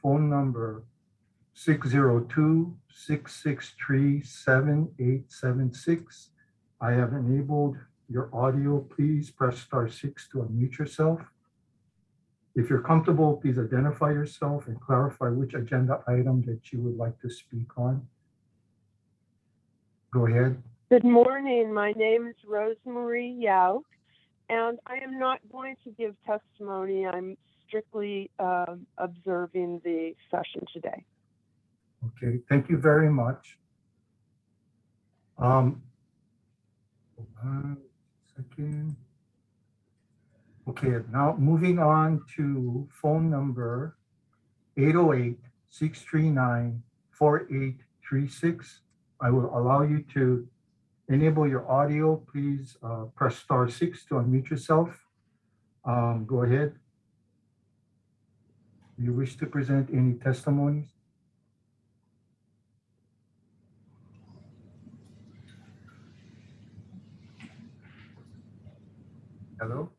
phone number 602-663-7876. I have enabled your audio. Please press *6 to unmute yourself. If you're comfortable, please identify yourself and clarify which agenda item that you would like to speak on. Go ahead. Good morning. My name is Rosemarie Yao, and I am not going to give testimony. I'm strictly observing the session today. Okay, thank you very much. Hold on a second. Okay, now moving on to phone number 808-639-4836. I will allow you to enable your audio. Please press *6 to unmute yourself. Go ahead. Do you wish to present any testimonies? Hello?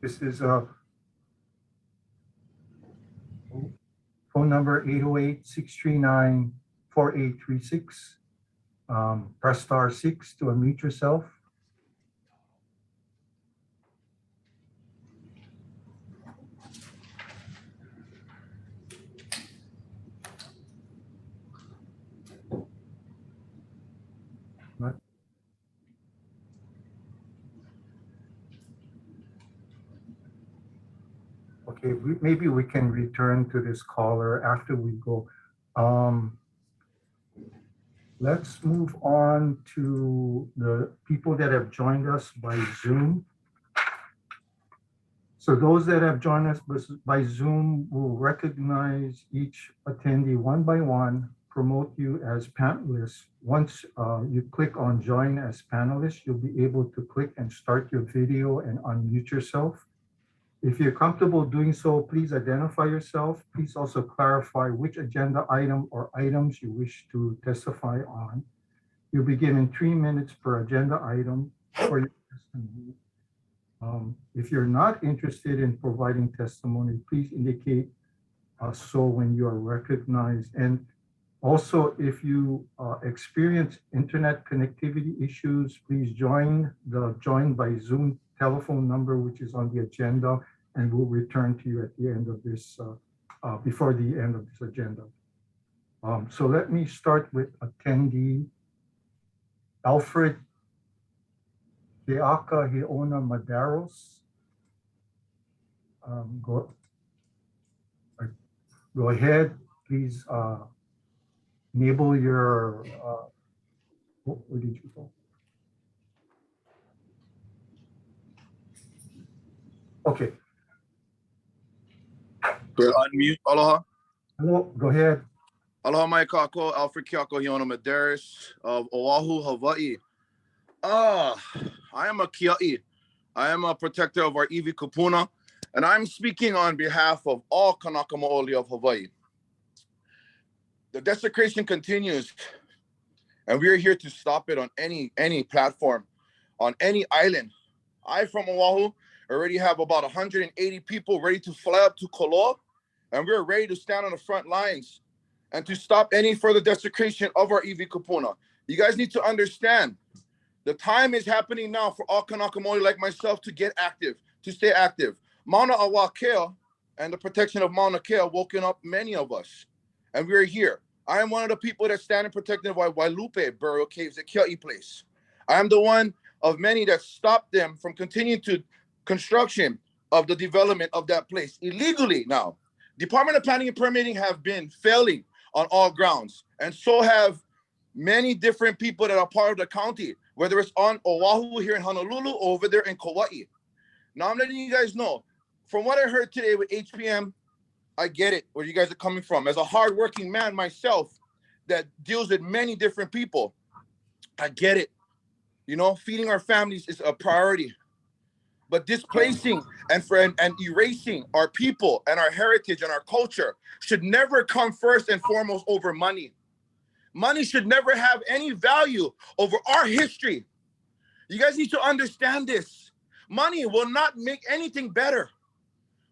This is phone number 808-639-4836. Press *6 to unmute yourself. Okay, maybe we can return to this caller after we go. Let's move on to the people that have joined us by Zoom. So those that have joined us by Zoom will recognize each attendee one by one, promote you as panelists. Once you click on join as panelists, you'll be able to click and start your video and unmute yourself. If you're comfortable doing so, please identify yourself. Please also clarify which agenda item or items you wish to testify on. You'll be given 3 minutes per agenda item for your testimony. If you're not interested in providing testimony, please indicate so when you are recognized. And also, if you experience internet connectivity issues, please join the Join by Zoom telephone number, which is on the agenda, and we'll return to you at the end of this, before the end of this agenda. So let me start with attendee Alfred Keaka Heona Madaros. Go ahead, please enable your, where did you go? Okay. We'll unmute. Aloha. Hello, go ahead. Aloha mai kako, Alfred Keako Heona Madaris of Oahu, Hawaii. I am a Kia'i. I am a protector of our iwi kupuna And I'm speaking on behalf of all Kanaka Maoli of Hawaii. The desecration continues, and we are here to stop it on any platform, on any island. I, from Oahu, already have about 180 people ready to fly up to Koloa, and we're ready to stand on the front lines and to stop any further desecration of our iwi kupuna. You guys need to understand, the time is happening now for all Kanaka Maoli like myself to get active, to stay active. Mauna Awa Kea and the protection of Mauna Kea woken up many of us, and we're here. I am one of the people that stand and protected by Wailupe burial caves at Kea'i Place. I am the one of many that stopped them from continuing to construction of the development of that place illegally now. Department of Planning and Permitting have been failing on all grounds, and so have many different people that are part of the county, whether it's on Oahu here in Honolulu or over there in Kauai. Now I'm letting you guys know, from what I heard today with HPM, I get it, where you guys are coming from. As a hardworking man myself that deals with many different people, I get it. You know, feeding our families is a priority. But displacing and erasing our people and our heritage and our culture should never come first and foremost over money. Money should never have any value over our history. You guys need to understand this. Money will not make anything better.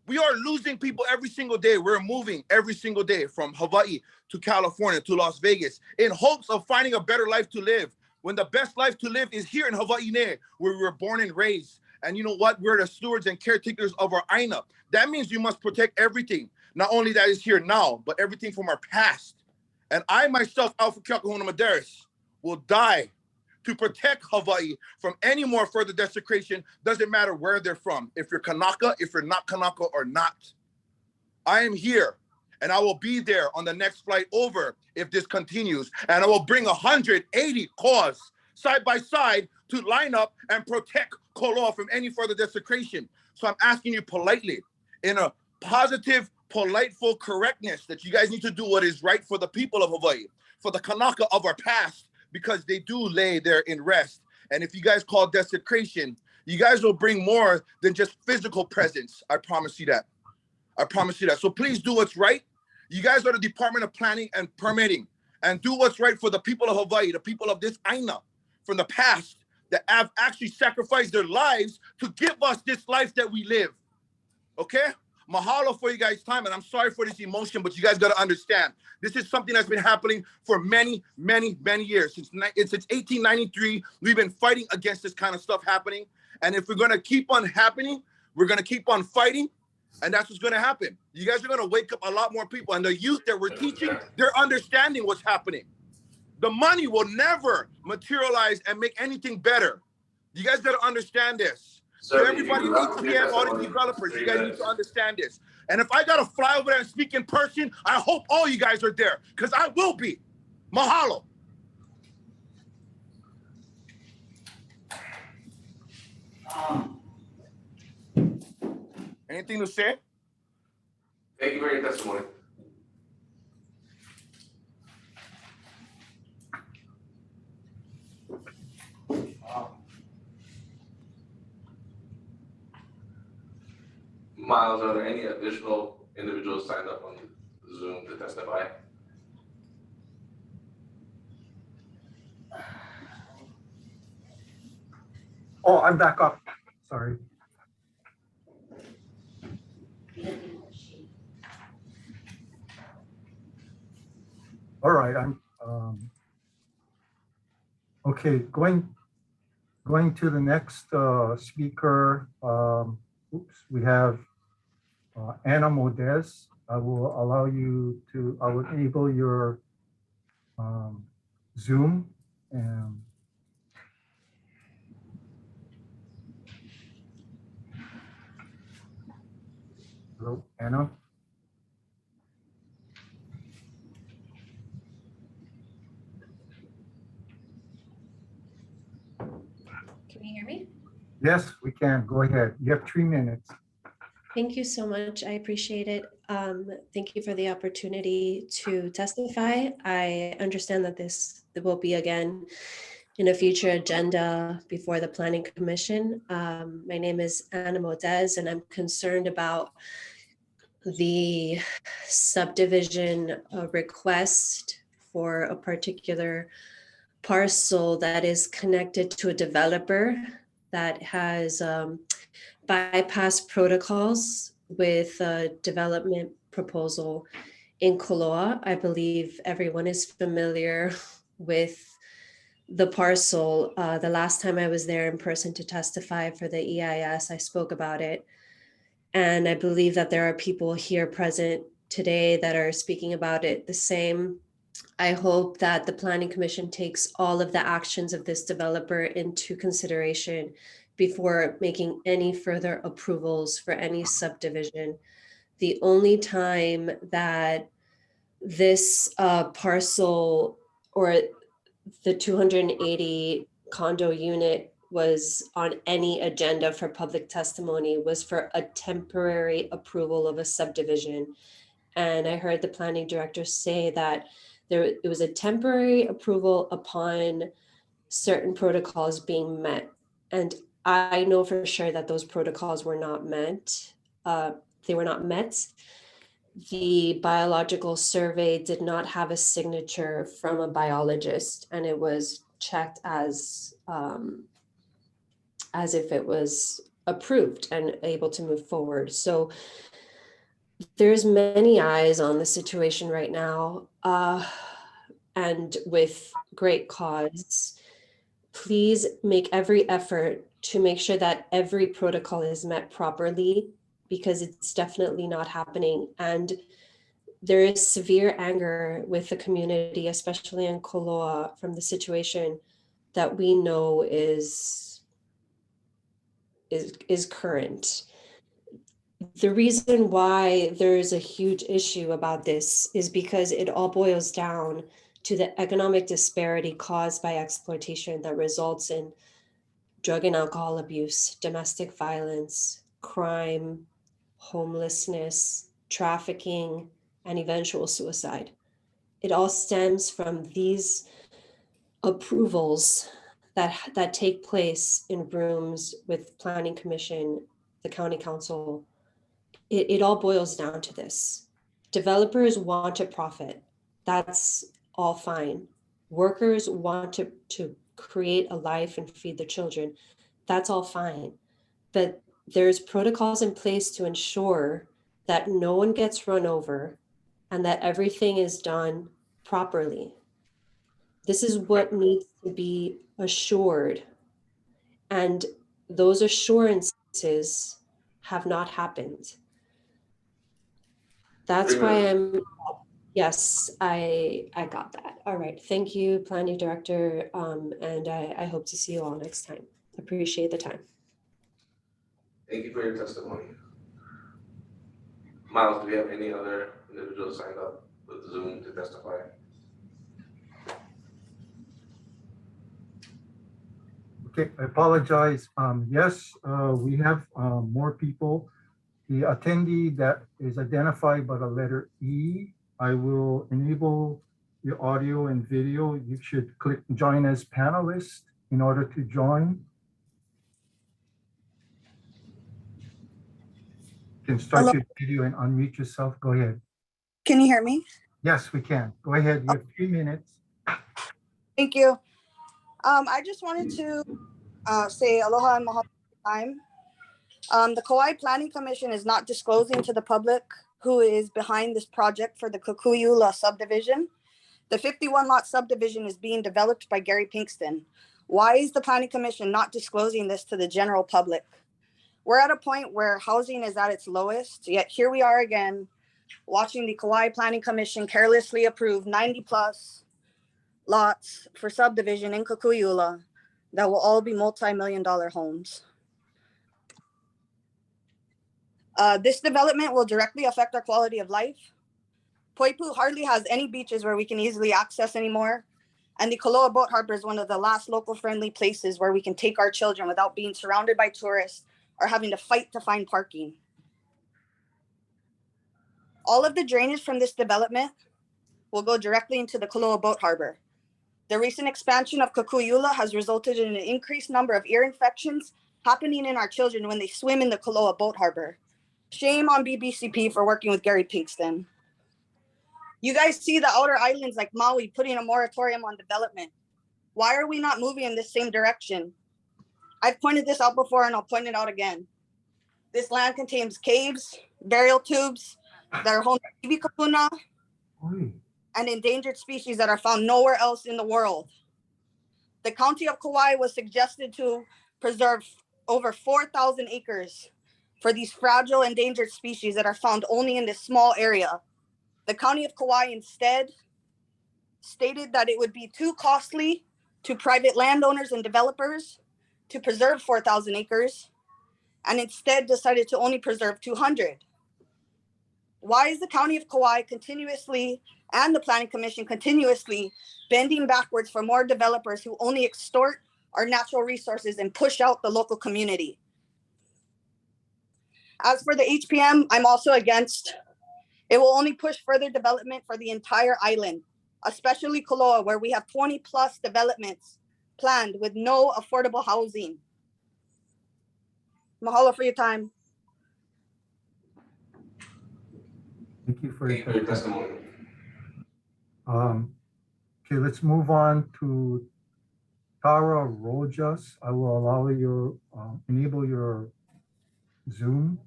We are losing people every single day. We're moving every single day from Hawaii to California to Las Vegas in hopes of finding a better life to live, when the best life to live is here in Hawaii, where we were born and raised. And you know what? We're the stewards and caretakers of our aina. That means we must protect everything, not only that is here now, but everything from our past. And I myself, Alpha Keakahuna Madaris, will die to protect Hawaii from any more further desecration. Doesn't matter where they're from. If you're Kanaka, if you're not Kanaka or not. I am here, and I will be there on the next flight over if this continues. And I will bring 180 cars side by side to line up and protect Koloa from any further desecration. So I'm asking you politely, in a positive, politeful correctness, that you guys need to do what is right for the people of Hawaii, for the Kanaka of our past, because they do lay there in rest. And if you guys call desecration, you guys will bring more than just physical presence. I promise you that. I promise you that. So please do what's right. You guys are the Department of Planning and Permitting, and do what's right for the people of Hawaii, the people of this aina from the past that have actually sacrificed their lives to give us this life that we live. Okay? Mahalo for you guys' time, and I'm sorry for this emotion, but you guys got to understand, this is something that's been happening for many, many, many years. Since 1893, we've been fighting against this kind of stuff happening. And if we're going to keep on happening, we're going to keep on fighting, and that's what's going to happen. You guys are going to wake up a lot more people, and the youth that we're teaching, they're understanding what's happening. The money will never materialize and make anything better. You guys got to understand this. So everybody, HPM, all the developers, you guys need to understand this. And if I got to fly over there and speak in person, I hope all you guys are there, because I will be. Mahalo. Anything to say? Thank you for your testimony. Miles, are there any additional individuals signed up on Zoom to testify? Oh, I'm back up. Sorry. All right, I'm okay. Going to the next speaker. We have Anna Modez. I will allow you to. I will enable your Zoom and. Hello, Anna. Can you hear me? Yes, we can. Go ahead. You have 3 minutes. Thank you so much. I appreciate it. Thank you for the opportunity to testify. I understand that this will be, again, in a future agenda before the Planning Commission. My name is Anna Modez, and I'm concerned about the subdivision request for a particular parcel that is connected to a developer that has bypassed protocols with a development proposal in Koloa. I believe everyone is familiar with the parcel. The last time I was there in person to testify for the EIS, I spoke about it. And I believe that there are people here present today that are speaking about it the same. I hope that the Planning Commission takes all of the actions of this developer into consideration before making any further approvals for any subdivision. The only time that this parcel or the 280 condo unit was on any agenda for public testimony was for a temporary approval of a subdivision. And I heard the planning director say that it was a temporary approval upon certain protocols being met. And I know for sure that those protocols were not met. They were not met. The biological survey did not have a signature from a biologist, and it was checked as if it was approved and able to move forward. So there's many eyes on the situation right now, and with great cause. Please make every effort to make sure that every protocol is met properly, because it's definitely not happening. And there is severe anger with the community, especially in Koloa, from the situation that we know is current. The reason why there's a huge issue about this is because it all boils down to the economic disparity caused by exploitation that results in drug and alcohol abuse, domestic violence, crime, homelessness, trafficking, and eventual suicide. It all stems from these approvals that take place in rooms with Planning Commission, the County Council. It all boils down to this. Developers want to profit. That's all fine. Workers want to create a life and feed their children. That's all fine. But there's protocols in place to ensure that no one gets run over and that everything is done properly. This is what needs to be assured. And those assurances have not happened. That's why yes, I got that. All right, thank you, Planning Director. And I hope to see you all next time. Appreciate the time. Thank you for your testimony. Miles, do we have any other individuals signed up with Zoom to testify? Okay, I apologize. Yes, we have more people. The attendee that is identified by the letter E, I will enable your audio and video. You should click join as panelist in order to join. You can start your video and unmute yourself. Go ahead. Can you hear me? Yes, we can. Go ahead. You have 3 minutes. Thank you. I just wanted to say aloha and mahalo time. The Kauai Planning Commission is not disclosing to the public who is behind this project for the Kukuyula subdivision. The 51 lot subdivision is being developed by Gary Pinkston. Why is the Planning Commission not disclosing this to the general public? We're at a point where housing is at its lowest, yet here we are again, watching the Kauai Planning Commission carelessly approve 90 plus lots for subdivision in Kukuyula that will all be multi-million-dollar homes. This development will directly affect our quality of life. Poipu hardly has any beaches where we can easily access anymore. And the Koloa Boat Harbor is one of the last local-friendly places where we can take our children without being surrounded by tourists or having to fight to find parking. All of the drainage from this development will go directly into the Koloa Boat Harbor. The recent expansion of Kukuyula has resulted in an increased number of ear infections happening in our children when they swim in the Koloa boat harbor. Shame on BBCP for working with Gary Pinkston. You guys see the outer islands like Maui putting a moratorium on development. Why are we not moving in this same direction? I've pointed this out before and I'll point it out again. This land contains caves, burial tubes that are home to iwi kupuna and endangered species that are found nowhere else in the world. The county of Kauai was suggested to preserve over 4,000 acres for these fragile endangered species that are found only in this small area. The county of Kauai instead stated that it would be too costly to private landowners and developers to preserve 4,000 acres, and instead decided to only preserve 200. Why is the county of Kauai continuously and the planning commission continuously bending backwards for more developers who only extort our natural resources and push out the local community? As for the HPM, I'm also against. It will only push further development for the entire island, especially Koloa, where we have 20 plus developments planned with no affordable housing. Mahalo for your time. Thank you for Thank you for your testimony. Okay, let's move on to Tara Rojas. I will allow your, enable your Zoom.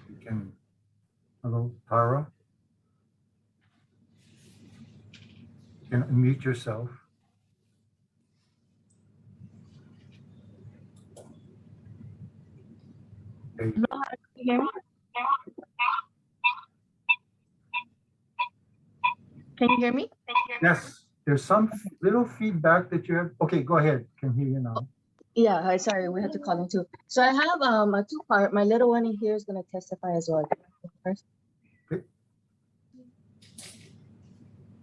You can, hello, Tara. You can unmute yourself. Okay. Can you hear me? Can you hear me? Yes, there's some little feedback that you have. Okay, go ahead. Can hear you now. Yeah, hi, sorry, we had to call in too. So I have a two-part. My little one in here is gonna testify as well. First. Okay.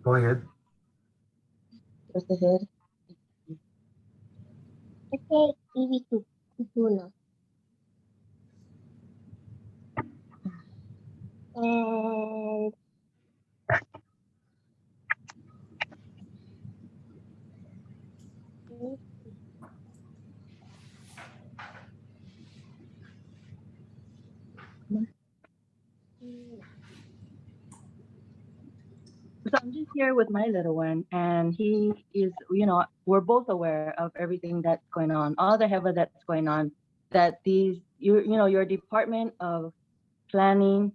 Go ahead. Where's the head? Okay, iwi kupuna. So I'm just here with my little one, and he is, we're both aware of everything that's going on, all the heva that's going on, that these, your Department of Planning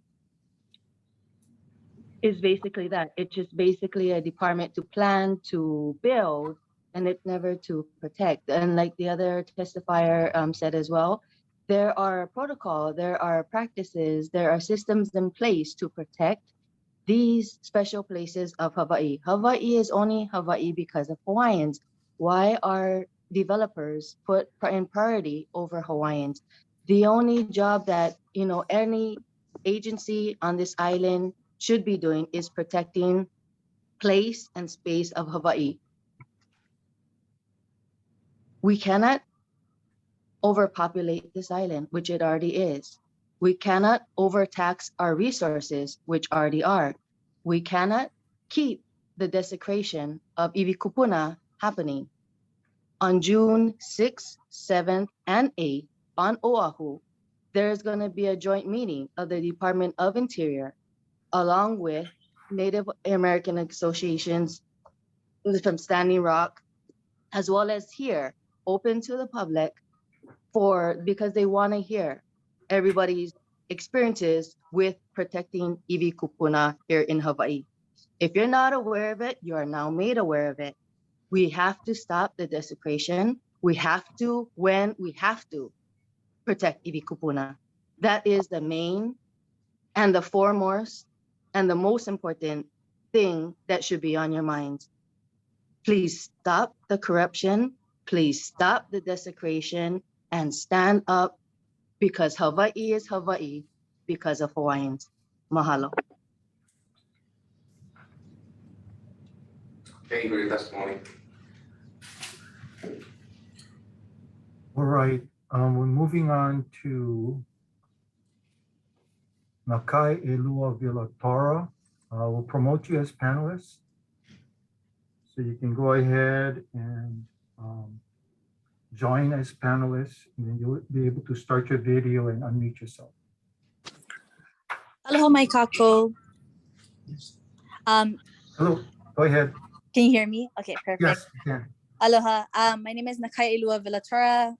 is basically that. It's just basically a department to plan, to build, and it's never to protect. And like the other testifier said as well, there are protocol, there are practices, there are systems in place to protect these special places of Hawaii. Hawaii is only Hawaii because of Hawaiians. Why are developers put in priority over Hawaiians? The only job that, any agency on this island should be doing is protecting place and space of Hawaii. We cannot overpopulate this island, which it already is. We cannot overtax our resources, which already are. We cannot keep the desecration of iwi kupuna happening. On June 6th, 7th, and 8th on Oahu, there's going to be a joint meeting of the Department of Interior along with Native American associations from Standing Rock, as well as here, open to the public because they want to hear everybody's experiences with protecting iwi kupuna here in Hawaii. If you're not aware of it, you are now made aware of it. We have to stop the desecration. We have to protect iwi kupuna. That is the main and the foremost and the most important thing that should be on your minds. Please stop the corruption. Please stop the desecration and stand up because Hawaii is Hawaii because of Hawaiians. Mahalo. Thank you for your testimony. All right, we're moving on to Nakai Elua Vilatara. We'll promote you as panelists. So you can go ahead and join as panelists, and then you'll be able to start your video and unmute yourself. Aloha mai kako. Hello, go ahead. Can you hear me? Okay, perfect. Yes, you can. Aloha. My name is Nakai Ilua Villatora.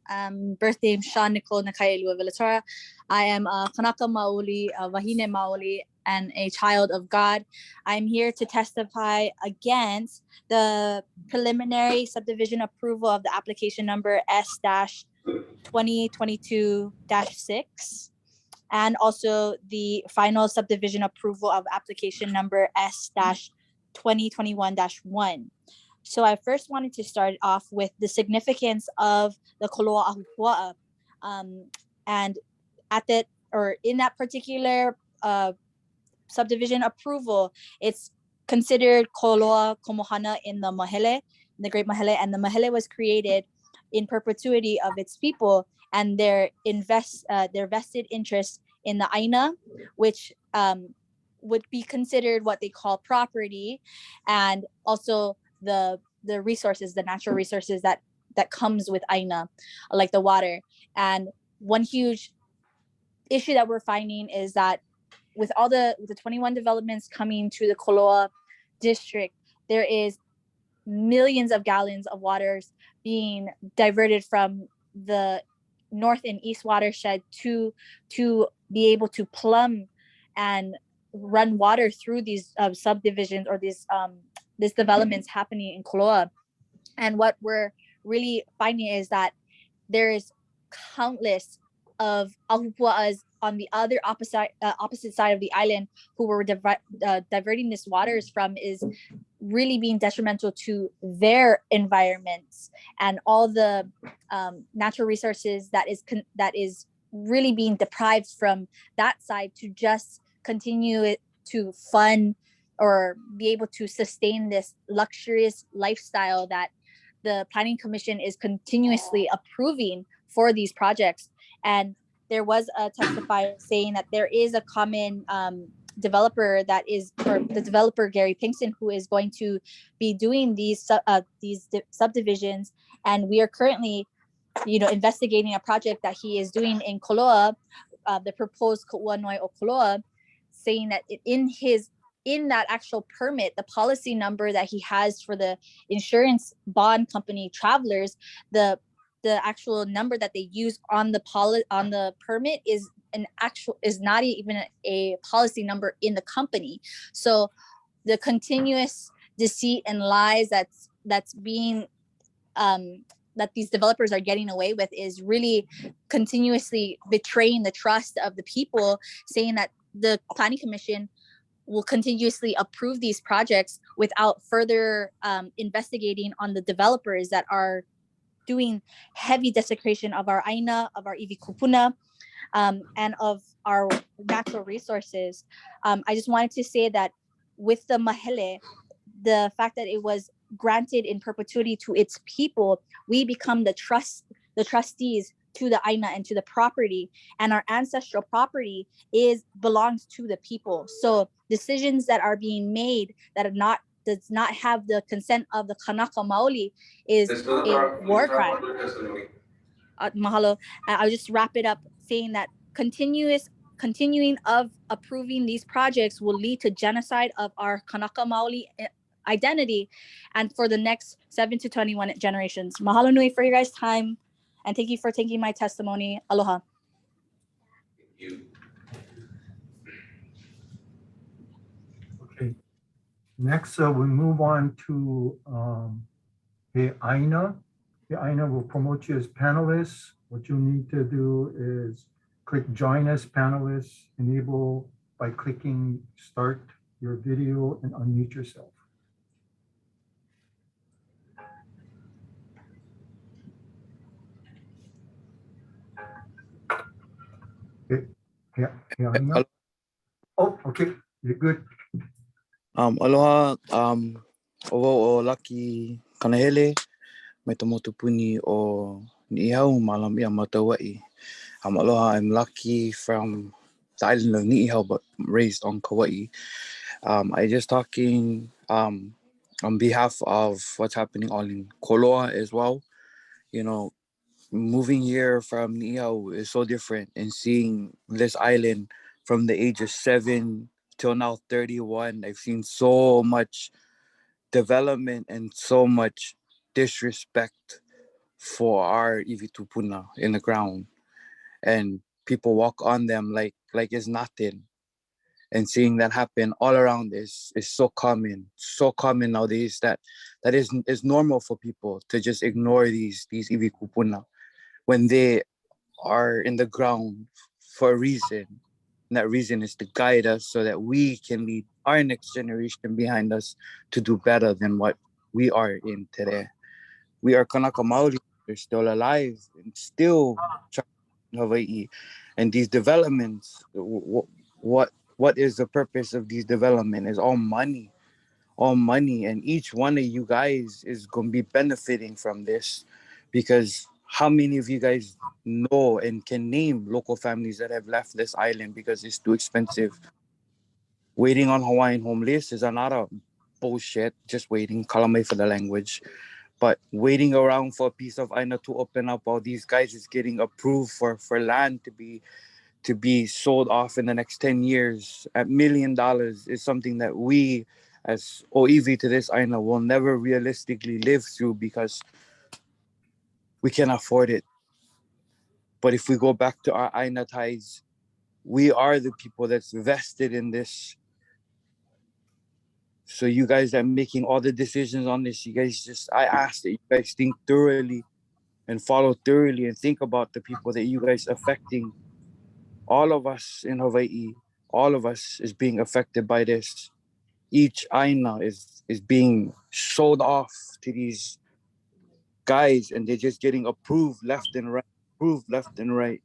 Birth name Sean Nicole Nakai Ilua Villatora. I am a Kanaka Maoli, a Wahine Maoli, and a child of God. I'm here to testify against the preliminary subdivision approval of the application number S-2022-6, and also the final subdivision approval of application number S-2021-1. So I first wanted to start off with the significance of the Koloa Ahupua'a. And at that, or in that particular subdivision approval, it's considered Koloa Komohana in the Mahele, the Great Mahele, and the Mahele was created in perpetuity of its people and their vested interest in the Aina, which would be considered what they call property, and also the resources, the natural resources that comes with Aina, like the water. And one huge issue that we're finding is that with all the 21 developments coming to the Koloa district, there is millions of gallons of waters being diverted from the north and east watershed to be able to plumb and run water through these subdivisions or these developments happening in Koloa. And what we're really finding is that there is countless of ahupua'as on the other opposite side of the island who were diverting these waters from is really being detrimental to their environments and all the natural resources that is really being deprived from that side to just continue it to fund or be able to sustain this luxurious lifestyle that the Planning Commission is continuously approving for these projects. And there was a testifier saying that there is a common developer that is, or the developer Gary Pinkston, who is going to be doing these subdivisions, and we are currently, investigating a project that he is doing in Koloa, the proposed Ku'uanoi o Koloa, saying that in that actual permit, the policy number that he has for the insurance bond company Travelers, the actual number that they use on the permit is not even a policy number in the company. So the continuous deceit and lies that's being that these developers are getting away with is really continuously betraying the trust of the people, saying that the Planning Commission will continuously approve these projects without further investigating on the developers that are doing heavy desecration of our Aina, of our iwi kupuna, and of our natural resources. I just wanted to say that with the Mahele, the fact that it was granted in perpetuity to its people, we become the trustees to the Aina and to the property, and our ancestral property belongs to the people. So decisions that are being made that does not have the consent of the Kanaka Maoli is a war crime. Mahalo. I'll just wrap it up saying that continuing of approving these projects will lead to genocide of our Kanaka Maoli identity and for the next 7 to 21 generations. Mahalo nui for your guys' time, and thank you for taking my testimony. Aloha. Okay. Next, we move on to the Aina. The Aina will promote you as panelists. What you need to do is click join as panelists, enable by clicking start your video and unmute yourself. Okay. Yeah, Aina. Oh, okay, you're good. Aloha, o laki kanahele, mai tomotu puni o Ni'ihau, malam ia matawai. Aloha, I'm lucky from the island of Ni'ihau, but raised on Kauai. I just talking on behalf of what's happening all in Koloa as well. You know, moving here from Niihau is so different, and seeing this island from the age of 7 till now 31, I've seen so much development and so much disrespect for our Ivitupuna in the ground, and people walk on them like it's nothing. And seeing that happen all around is so common nowadays that is normal for people to just ignore these Ivikupuna when they are in the ground for a reason. And that reason is to guide us so that we can lead our next generation behind us to do better than what we are in today. We are Kanaka Maoli, they're still alive and still trying in Hawaii. And these developments, what is the purpose of these development? Is all money, and each one of you guys is gonna be benefiting from this, because how many of you guys know and can name local families that have left this island because it's too expensive? Waiting on Hawaiian home list is another bullshit. Just waiting, kalamai for the language. But waiting around for a piece of aina to open up while these guys is getting approved for land to be sold off in the next 10 years at $1 million is something that we as OEV to this aina will never realistically live through because we can afford it. But if we go back to our aina ties, we are the people that's vested in this. So you guys that are making all the decisions on this, you guys I ask that you guys think thoroughly and follow thoroughly and think about the people that you guys affecting. All of us in Hawaii, all of us is being affected by this. Each aina is being sold off to these guys, and they're just getting approved left and right.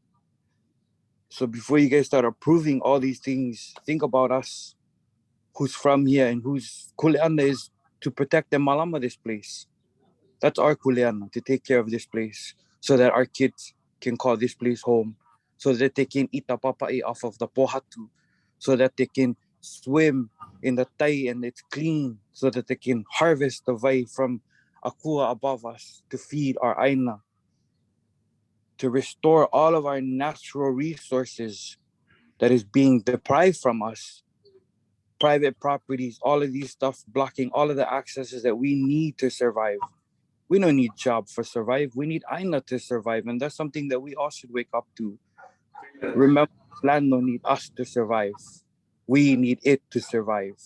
So before you guys start approving all these things, think about us, who's from here and whose kuleana is to protect and malama this place. That's our kuleana, to take care of this place so that our kids can call this place home, so that they can eat the papa'i off of the pohatu, so that they can swim in the tai and it's clean, so that they can harvest the vai from akua above us to feed our aina, to restore all of our natural resources that is being deprived from us. Private properties, all of these stuff blocking all of the accesses that we need to survive. We don't need job for survive. We need aina to survive. And that's something that we all should wake up to. Remember, land don't need us to survive. We need it to survive.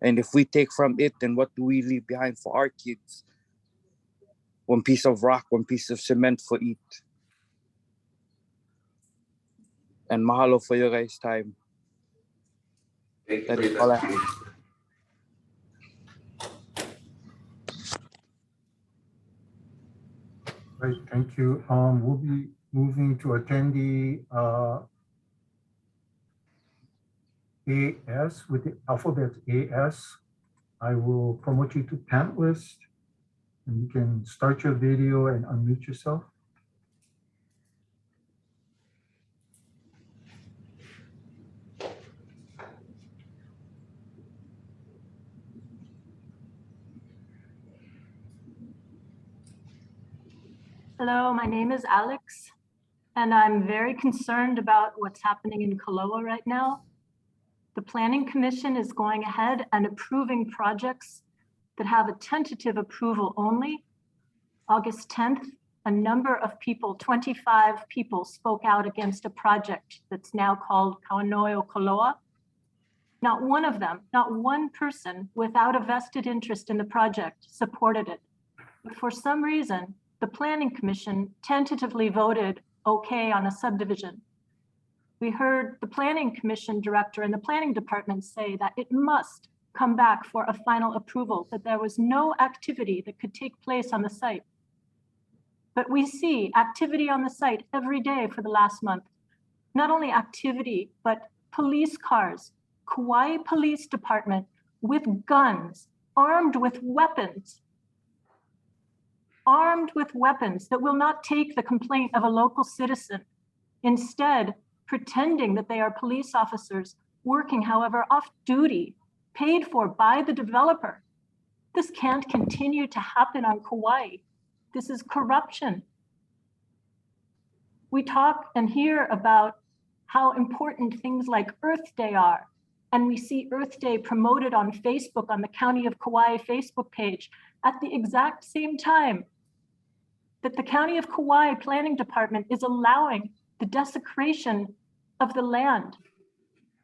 And if we take from it, then what do we leave behind for our kids? One piece of rock, one piece of cement for eat. And mahalo for your guys' time. Thank you That for is your all I testimony. have. Right, thank you. We'll be moving to attendee AS with the alphabet AS. I will promote you to panelist, and you can start your video and unmute yourself. Hello, my name is Alex, and I'm very concerned about what's happening in Koloa right now. The Planning Commission is going ahead and approving projects that have a tentative approval only. August 10th, a number of people, 25 people, spoke out against a project that's now called Kaunoeo Koloa. Not one of them, not one person without a vested interest in the project supported it. But for some reason, the Planning Commission tentatively voted okay on a subdivision. We heard the Planning Commission director and the Planning Department say that it must come back for a final approval, that there was no activity that could take place on the site. But we see activity on the site every day for the last month. Not only activity, but police cars, Kauai Police Department with guns, armed with weapons that will not take the complaint of a local citizen, instead pretending that they are police officers working, however, off duty, paid for by the developer. This can't continue to happen on Kauai. This is corruption. We talk and hear about how important things like Earth Day are. And we see Earth Day promoted on Facebook, on the County of Kauai Facebook page, at the exact same time that the County of Kauai Planning Department is allowing the desecration of the land.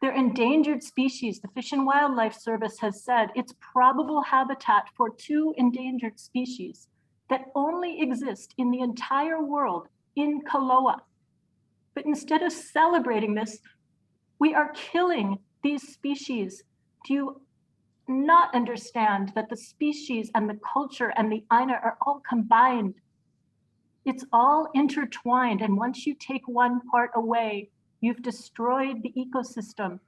They're endangered species. The Fish and Wildlife Service has said it's probable habitat for 2 endangered species that only exist in the entire world in Kaloa. But instead of celebrating this, we are killing these species. Do you not understand that the species and the culture and the Aina are all combined? It's all intertwined, and once you take one part away, you've destroyed the ecosystem.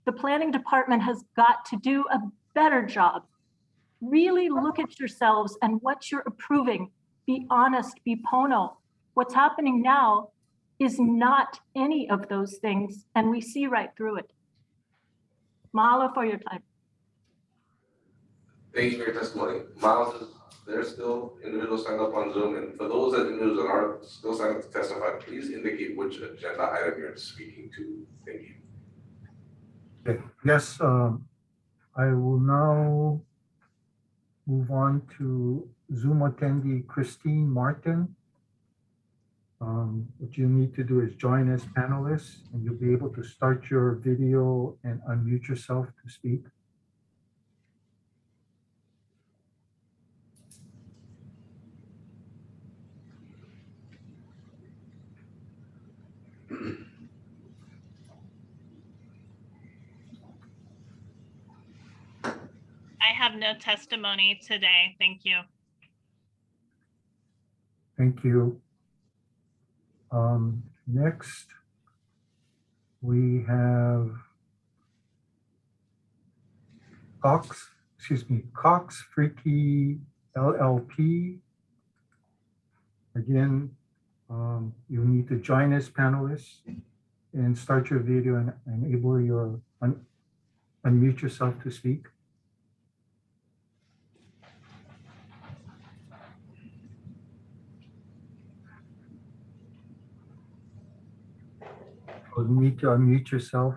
The planning department has got to do a better job. Really look at yourselves and what you're approving. Be honest, be pono. What's happening now is not any of those things, and we see right through it. Mahalo for your time. Thank you for your testimony. Miles, there's still individuals signed up on Zoom, and for those individuals that are still signed up to testify, please indicate which agenda item you're speaking to. Thank you. Okay. Yes, I will now move on to Zoom attendee Christine Martin. What you need to do is join as panelists, and you'll be able to start your video and unmute yourself to speak. I have no testimony today. Thank you. Thank you. Next, we have Cox Freaky LLP. Again, you need to join as panelists and start your video and enable your unmute yourself to speak. You need to unmute yourself.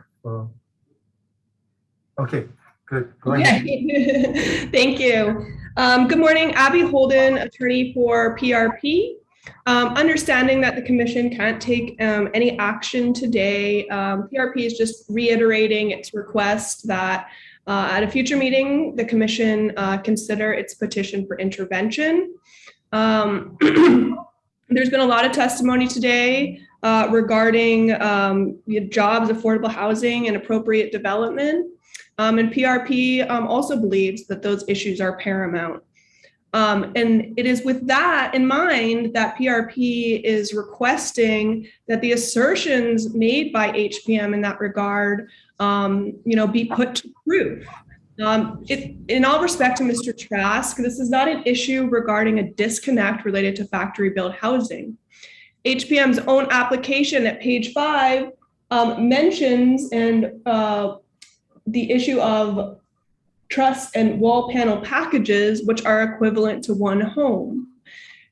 Okay, good. Go ahead. Thank you. Good morning, Abby Holden, attorney for PRP. Understanding that the commission can't take any action today, PRP is just reiterating its request that at a future meeting, the commission consider its petition for intervention. There's been a lot of testimony today regarding jobs, affordable housing, and appropriate development. And PRP also believes that those issues are paramount. And it is with that in mind that PRP is requesting that the assertions made by HPM in that regard, be put to proof. In all respect to Mr. Trask, this is not an issue regarding a disconnect related to factory-built housing. HPM's own application at page 5 mentions the issue of truss and wall panel packages, which are equivalent to one home.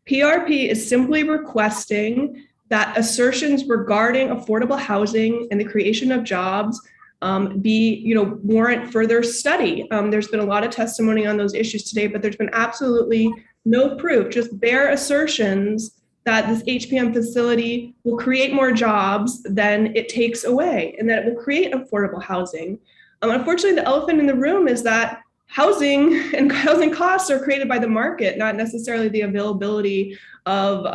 PRP is simply requesting that assertions regarding affordable housing and the creation of jobs warrant further study. There's been a lot of testimony on those issues today, but there's been absolutely no proof, just bare assertions that this HPM facility will create more jobs than it takes away and that it will create affordable housing. Unfortunately, the elephant in the room is that housing and housing costs are created by the market, not necessarily the availability of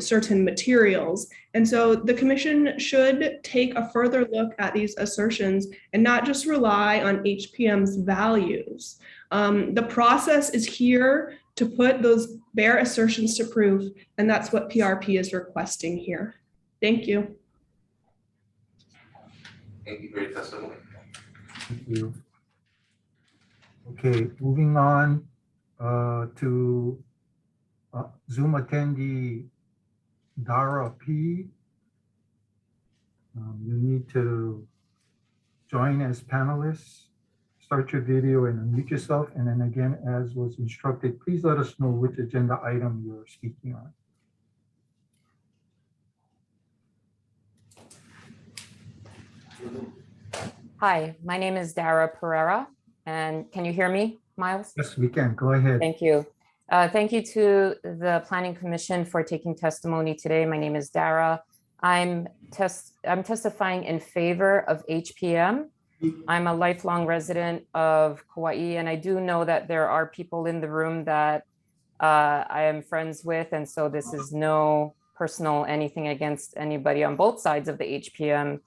certain materials. And so the commission should take a further look at these assertions and not just rely on HPM's values. The process is here to put those bare assertions to proof, and that's what PRP is requesting here. Thank you. Thank you for your testimony. Thank you. Okay, moving on to Zoom attendee Dara P. You need to join as panelists. Start your video and unmute yourself. And then again, as was instructed, please let us know which agenda item you're speaking on. Hi, my name is Dara Pereira, and can you hear me, Miles? Yes, we can. Go ahead. Thank you. Thank you to the Planning Commission for taking testimony today. My name is Dara. I'm testifying in favor of HPM. I'm a lifelong resident of Kauai, and I do know that there are people in the room that I am friends with, and so this is no personal anything against anybody on both sides of the HPM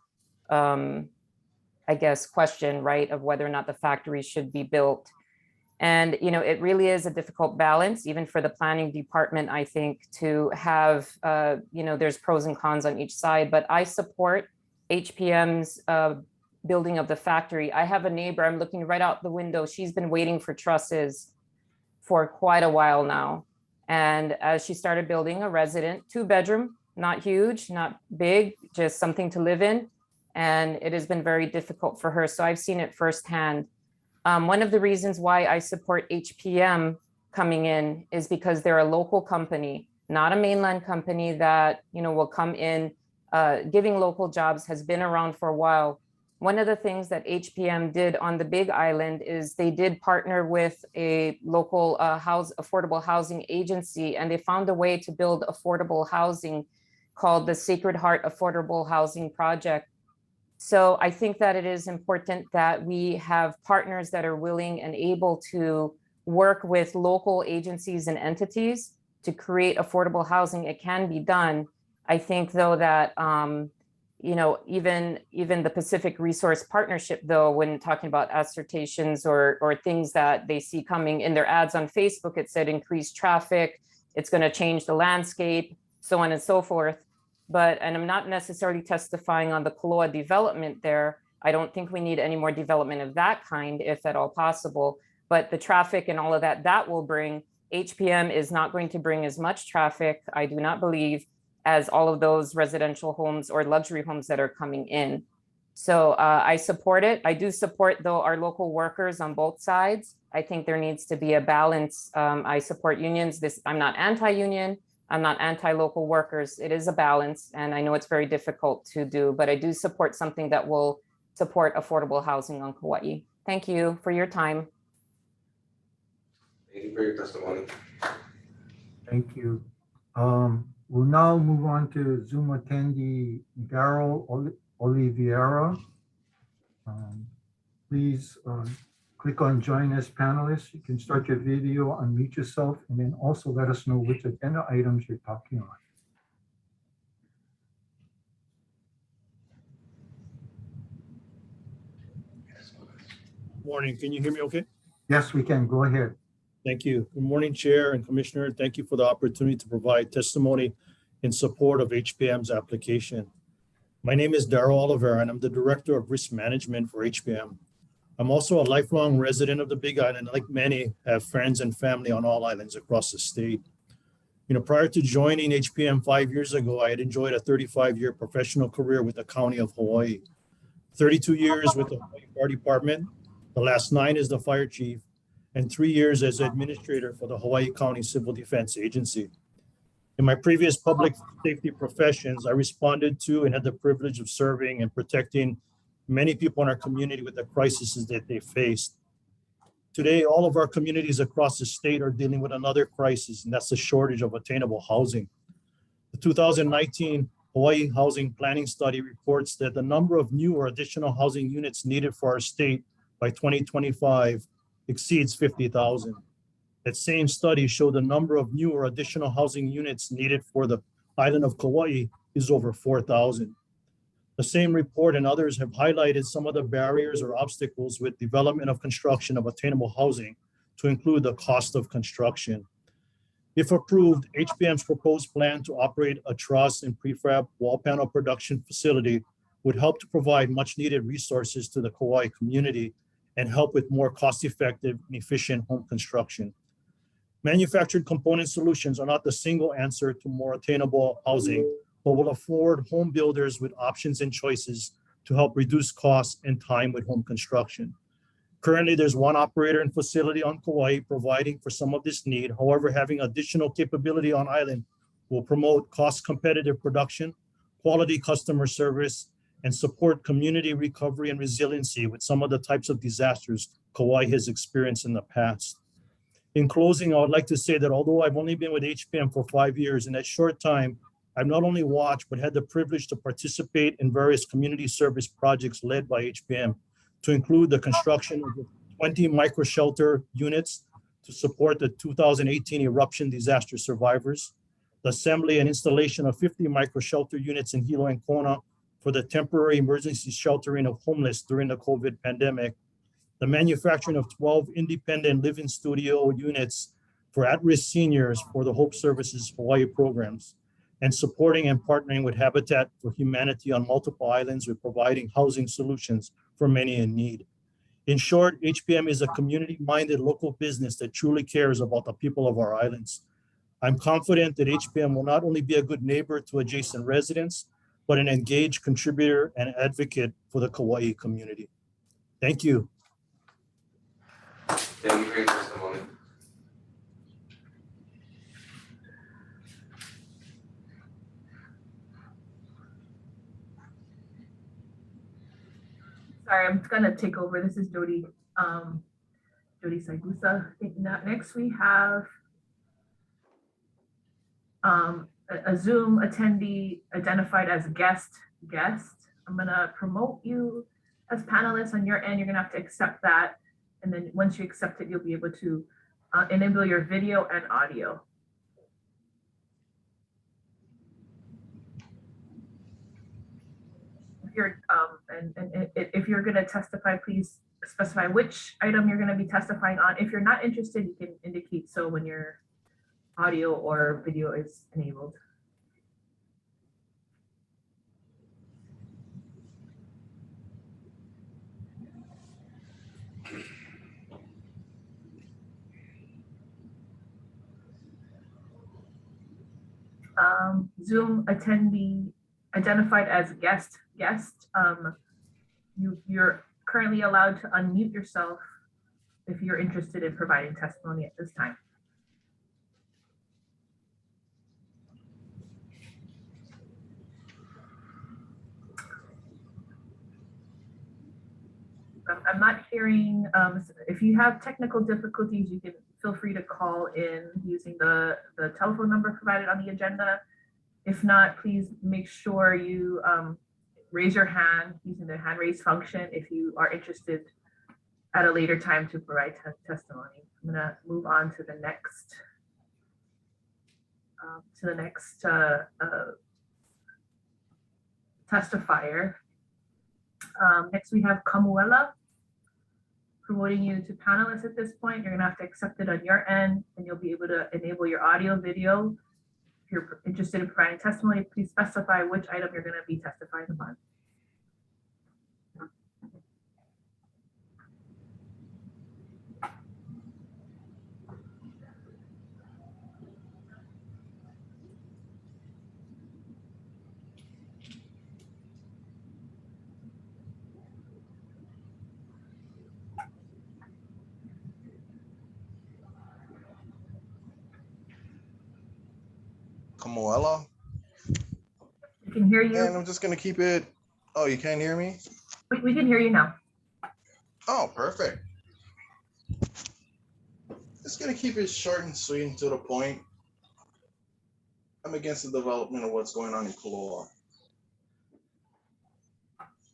I guess, question, right, of whether or not the factory should be built. And, you know, it really is a difficult balance, even for the planning department, I think, to have, you know, there's pros and cons on each side, but I support HPM's building of the factory. I have a neighbor, I'm looking right out the window. She's been waiting for trusses for quite a while now. And as she started building a resident, 2-bedroom, not huge, not big, just something to live in. And it has been very difficult for her. So I've seen it firsthand. One of the reasons why I support HPM coming in is because they're a local company, not a mainland company that, you know, will come in. Giving local jobs has been around for a while. One of the things that HPM did on the Big Island is they did partner with a local affordable housing agency, and they found a way to build affordable housing called the Sacred Heart Affordable Housing Project. So I think that it is important that we have partners that are willing and able to work with local agencies and entities to create affordable housing. It can be done. I think, though, that you know, even the Pacific Resource Partnership, though, when talking about assertions or things that they see coming in their ads on Facebook, it said increased traffic, it's going to change the landscape, so on and so forth. And I'm not necessarily testifying on the Koloa development there. I don't think we need any more development of that kind, if at all possible. But the traffic and all of that, that will bring, HPM is not going to bring as much traffic, I do not believe, as all of those residential homes or luxury homes that are coming in. So I support it. I do support, though, our local workers on both sides. I think there needs to be a balance. I support unions. I'm not anti-union. I'm not anti-local workers. It is a balance, and I know it's very difficult to do, but I do support something that will support affordable housing on Kauai. Thank you for your time. Thank you for your testimony. Thank you. We'll now move on to Zoom attendee Daryl Oliveira. Please click on join as panelist. You can start your video, unmute yourself, and then also let us know which agenda items you're talking on. Morning, can you hear me okay? Yes, we can. Go ahead. Thank you. Good morning, Chair and Commissioner. Thank you for the opportunity to provide testimony in support of HPM's application. My name is Daryl Oliveira, and I'm the Director of Risk Management for HPM. I'm also a lifelong resident of the Big Island. Like many, have friends and family on all islands across the state. You know, prior to joining HPM 5 years ago, I had enjoyed a 35-year professional career with the County of Hawaii. 32 years with the Hawaii Fire Department, the last 9 as the fire chief, and 3 years as administrator for the Hawaii County Civil Defense Agency. In my previous public safety professions, I responded to and had the privilege of serving and protecting many people in our community with the crises that they faced. Today, all of our communities across the state are dealing with another crisis, and that's the shortage of attainable housing. The 2019 Hawaii Housing Planning Study reports that the number of new or additional housing units needed for our state by 2025 exceeds 50,000. That same study showed the number of new or additional housing units needed for the island of Kauai is over 4,000. The same report and others have highlighted some of the barriers or obstacles with development of construction of attainable housing, to include the cost of construction. If approved, HPM's proposed plan to operate a truss and prefab wall panel production facility would help to provide much needed resources to the Kauai community and help with more cost-effective and efficient home construction. Manufactured component solutions are not the single answer to more attainable housing, but will afford home builders with options and choices to help reduce costs and time with home construction. Currently, there's one operator and facility on Kauai providing for some of this need. However, having additional capability on island will promote cost competitive production, quality customer service, and support community recovery and resiliency with some of the types of disasters Kauai has experienced in the past. In closing, I would like to say that although I've only been with HPM for 5 years, in that short time, I've not only watched, but had the privilege to participate in various community service projects led by HPM, to include the construction of 20 micro shelter units to support the 2018 eruption disaster survivors, the assembly and installation of 50 micro shelter units in Hilo and Kona for the temporary emergency sheltering of homeless during the COVID pandemic, the manufacturing of 12 independent living studio units for at-risk seniors for the Hope Services Hawaii programs, and supporting and partnering with Habitat for Humanity on multiple islands with providing housing solutions for many in need. In short, HPM is a community-minded local business that truly cares about the people of our islands. I'm confident that HPM will not only be a good neighbor to adjacent residents, but an engaged contributor and advocate for the Kauai community. Thank you. Thank you for your testimony. Sorry, I'm gonna take over. This is Jody, Jody Saigusa. Next we have a Zoom attendee identified as guest. I'm gonna promote you as panelists on your end. You're gonna have to accept that. And then once you accept it, you'll be able to enable your video and audio. If you're going to testify, please specify which item you're going to be testifying on. If you're not interested, you can indicate so when your audio or video is enabled. Zoom attendee identified as guest. You're currently allowed to unmute yourself if you're interested in providing testimony at this time. I'm not hearing, if you have technical difficulties, you can feel free to call in using the telephone number provided on the agenda. If not, please make sure you raise your hand using the hand raise function if you are interested at a later time to provide testimony. I'm gonna move on to the next testifier. Next we have Kamuela, promoting you to panelists at this point. You're gonna have to accept it on your end and you'll be able to enable your audio, video. If you're interested in providing testimony, please specify which item you're gonna be testifying upon. Kamuela. We can hear you. And I'm just gonna keep it. Oh, you can't hear me? We can hear you now. Oh, perfect. Just gonna keep it short and sweet and to the point. I'm against the development of what's going on in Kuloa.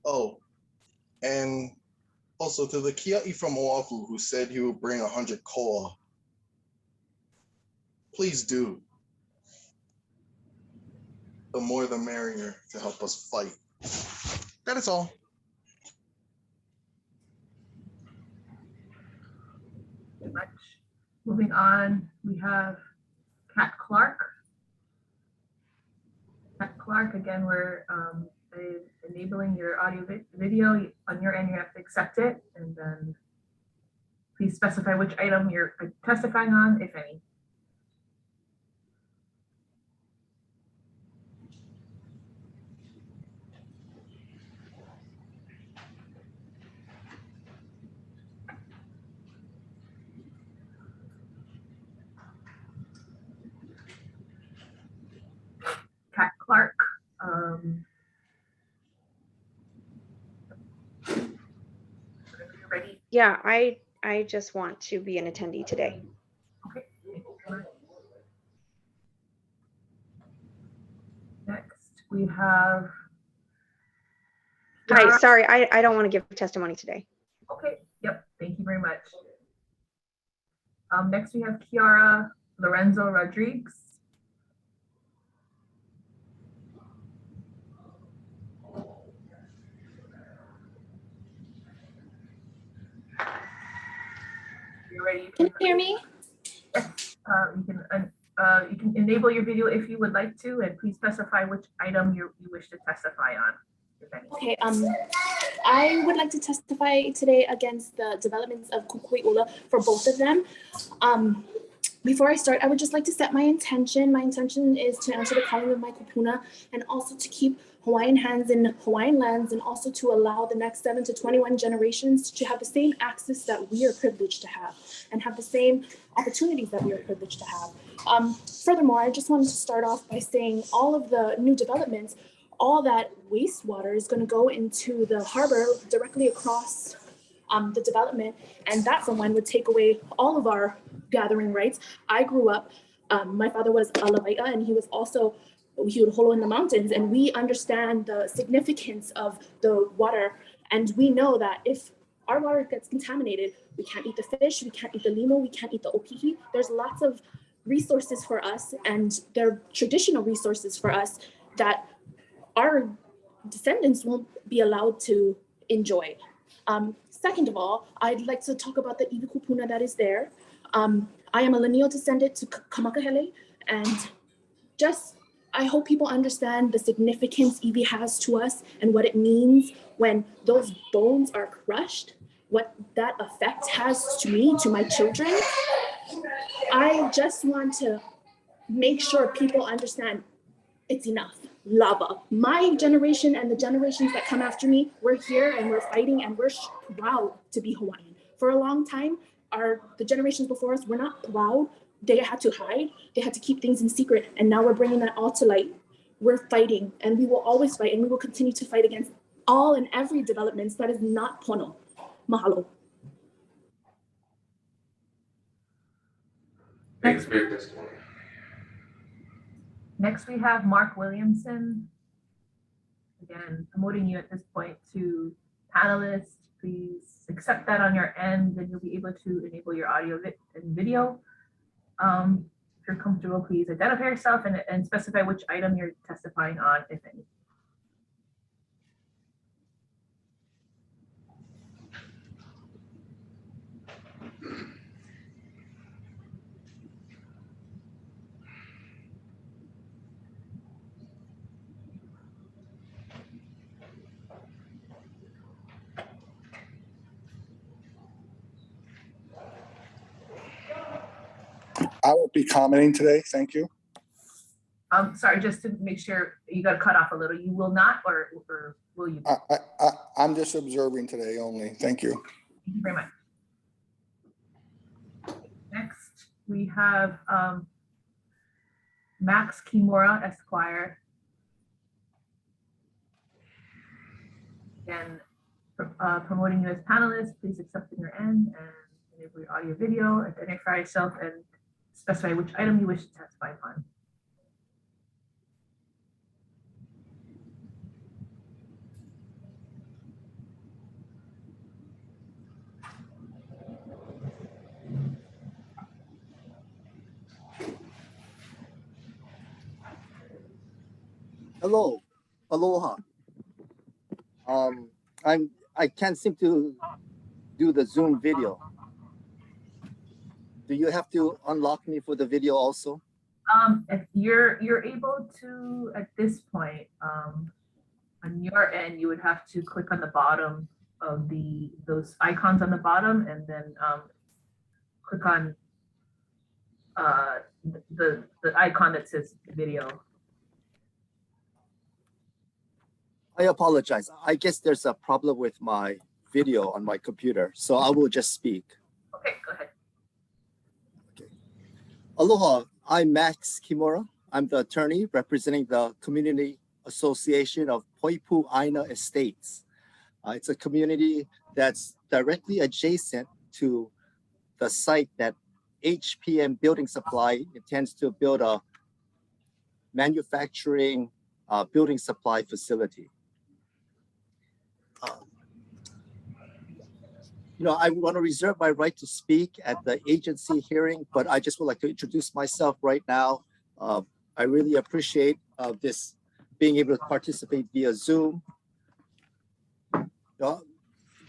Oh, and also to the Kia'i from Oahu who said he would bring 100 koa. Please do. The more the merrier to help us fight. That is all. Very much. Moving on, we have Kat Clark. Kat Clark, again, we're enabling your audio video. On your end, you have to accept it, and then please specify which item you're testifying on, if any. Yeah, I just want to be an attendee today. Okay. Thank you very much. Next, we have. Hi, sorry, I don't want to give testimony today. Okay. Yep. Thank you very much. Next, we have Kiara Lorenzo Rodriguez. You ready? Can you hear me? Yes. You can enable your video if you would like to, and please specify which item you wish to testify on, if any. Okay, I would like to testify today against the developments of Kukui'ula for both of them. Before I start, I would just like to set my intention. My intention is to answer the calling of my kupuna and also to keep Hawaiian hands in Hawaiian lands, and also to allow the next 7 to 21 generations to have the same access that we are privileged to have and have the same opportunities that we are privileged to have. Furthermore, I just wanted to start off by saying all of the new developments, all that wastewater is going to go into the harbor directly across the development, and that for one would take away all of our gathering rights. I grew up, my father was a Lavaita, and he would holo in the mountains, and we understand the significance of the water, and we know that if our water gets contaminated, we can't eat the fish, we can't eat the limo, we can't eat the opihi. There's lots of resources for us, and they're traditional resources for us that our descendants won't be allowed to enjoy. Second of all, I'd like to talk about the iwi kupuna that is there. I am a lineal descendant to Kamakahele, and I hope people understand the significance iwi has to us and what it means when those bones are crushed, what that effect has to me, to my children. I just want to make sure people understand it's enough. Lava. My generation and the generations that come after me, we're here and we're fighting and we're proud to be Hawaiian. For a long time, the generations before us were not proud. They had to hide. They had to keep things in secret. And now we're bringing that all to light. We're fighting, and we will always fight, and we will continue to fight against all and every developments that is not pono. Mahalo. Thanks for your testimony. Next, we have Mark Williamson. Again, promoting you at this point to panelist. Please accept that on your end, and you'll be able to enable your audio and video. If you're comfortable, please identify yourself and specify which item you're testifying on, if any. I will be commenting today. Thank you. Sorry, just to make sure, you got to cut off a little. You will not, or will you? I'm just observing today only. Thank you. Thank you very much. Next, we have Max Kimura, Esquire. Again, promoting you as panelists. Please accept on your end and enable your audio video. Identify yourself and specify which item you wish to testify upon. Hello, aloha. I can't seem to do the Zoom video. Do you have to unlock me for the video also? If you're able to at this point, on your end, you would have to click on the bottom of those icons on the bottom, and then click on the icon that says video. I apologize. I guess there's a problem with my video on my computer, so I will just speak. Okay, go ahead. Okay. Aloha, I'm Max Kimura. I'm the attorney representing the Community Association of Poipu Aina Estates. It's a community that's directly adjacent to the site that HPM Building Supply intends to build a manufacturing building supply facility. I want to reserve my right to speak at the agency hearing, but I just would like to introduce myself right now. I really appreciate this being able to participate via Zoom.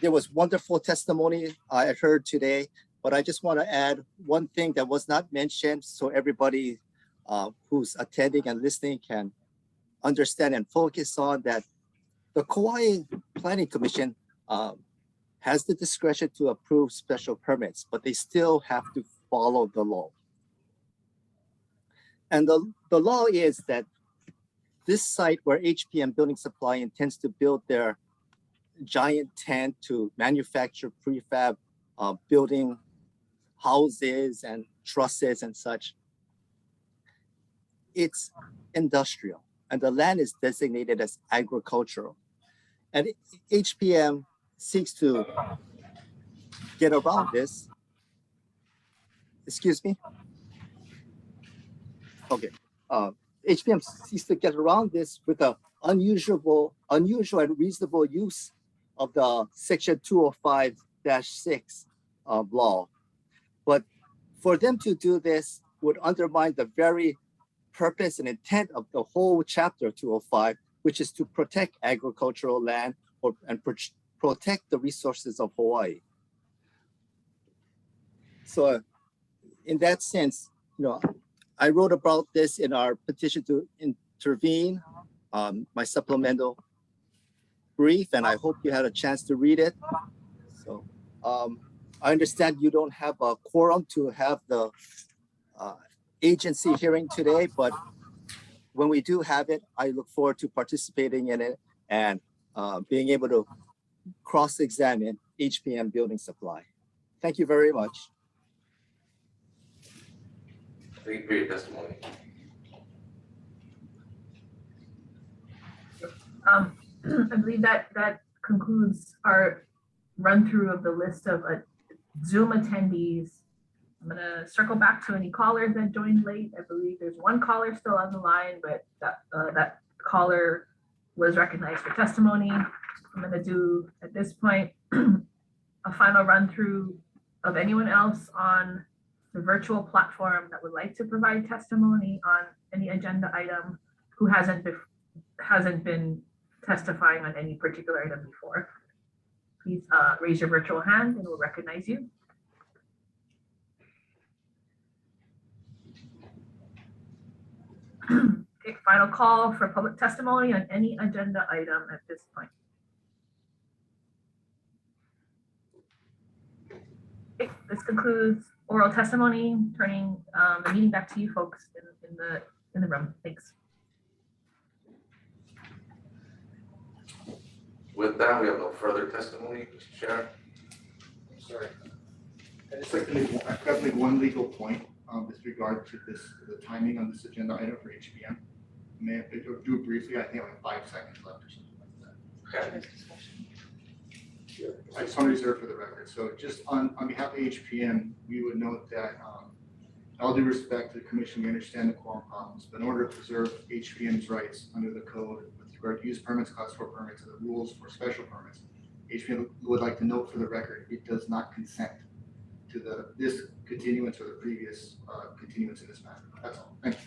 There was wonderful testimony I heard today, but I just want to add one thing that was not mentioned so everybody who's attending and listening can understand and focus on that. The Kauai Planning Commission has the discretion to approve special permits, but they still have to follow the law. And the law is that this site where HPM Building Supply intends to build their giant tent to manufacture prefab building houses and trusses and such, it's industrial and the land is designated as agricultural. And HPM seeks to get around this. Excuse me? Okay. HPM seeks to get around this with an unusual and reasonable use of the section 205-6 law. But for them to do this would undermine the very purpose and intent of the whole chapter 205, which is to protect agricultural land and protect the resources of Hawaii. So in that sense, I wrote about this in our petition to intervene, my supplemental brief, and I hope you had a chance to read it. So I understand you don't have a quorum to have the agency hearing today, but when we do have it, I look forward to participating in it and being able to cross-examine HPM Building Supply. Thank you very much. Thank you for your testimony. I believe that concludes our run through of the list of Zoom attendees. I'm gonna circle back to any callers that joined late. I believe there's one caller still on the line, but that caller was recognized for testimony. I'm gonna do at this point a final run through of anyone else on the virtual platform that would like to provide testimony on any agenda item who hasn't been testifying on any particular item before. Please raise your virtual hand and we'll recognize you. Okay, final call for public testimony on any agenda item at this point. Okay, this concludes oral testimony, turning the meeting back to you folks in the room. Thanks. With that, we have no further testimony, Mr. Chair. Sorry. I'd just like to make one legal point with regard to the timing on this agenda item for HPM. May I do it briefly? I think I have 5 seconds left or something like that. Okay. I just want to reserve for the record. So just on behalf of HPM, we would note that all due respect to the commission, we understand the quorum problems, but in order to preserve HPM's rights under the code with regard to use permits, class 4 permits, and the rules for special permits, HPM would like to note for the record, it does not consent to this continuance or the previous continuance in this matter. That's all. Thank you.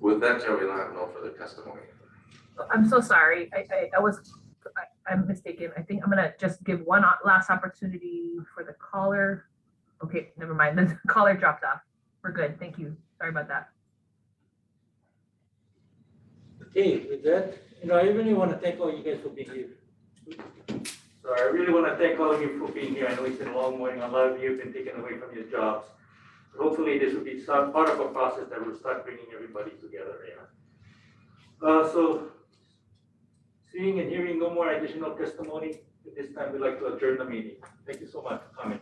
With that, Chair, we don't have no further testimony. I'm so sorry. I'm mistaken. I think I'm gonna just give one last opportunity for the caller. Okay, never mind. The caller dropped off. We're good. Thank you. Sorry about that. Okay, with that, I really want to thank all you guys for being here. So I really want to thank all of you for being here. I know it's been a long morning. A lot of you have been taken away from your jobs. Hopefully this will be some part of a process that will start bringing everybody together. So seeing and hearing no more additional testimony, at this time we'd like to adjourn the meeting. Thank you so much for coming.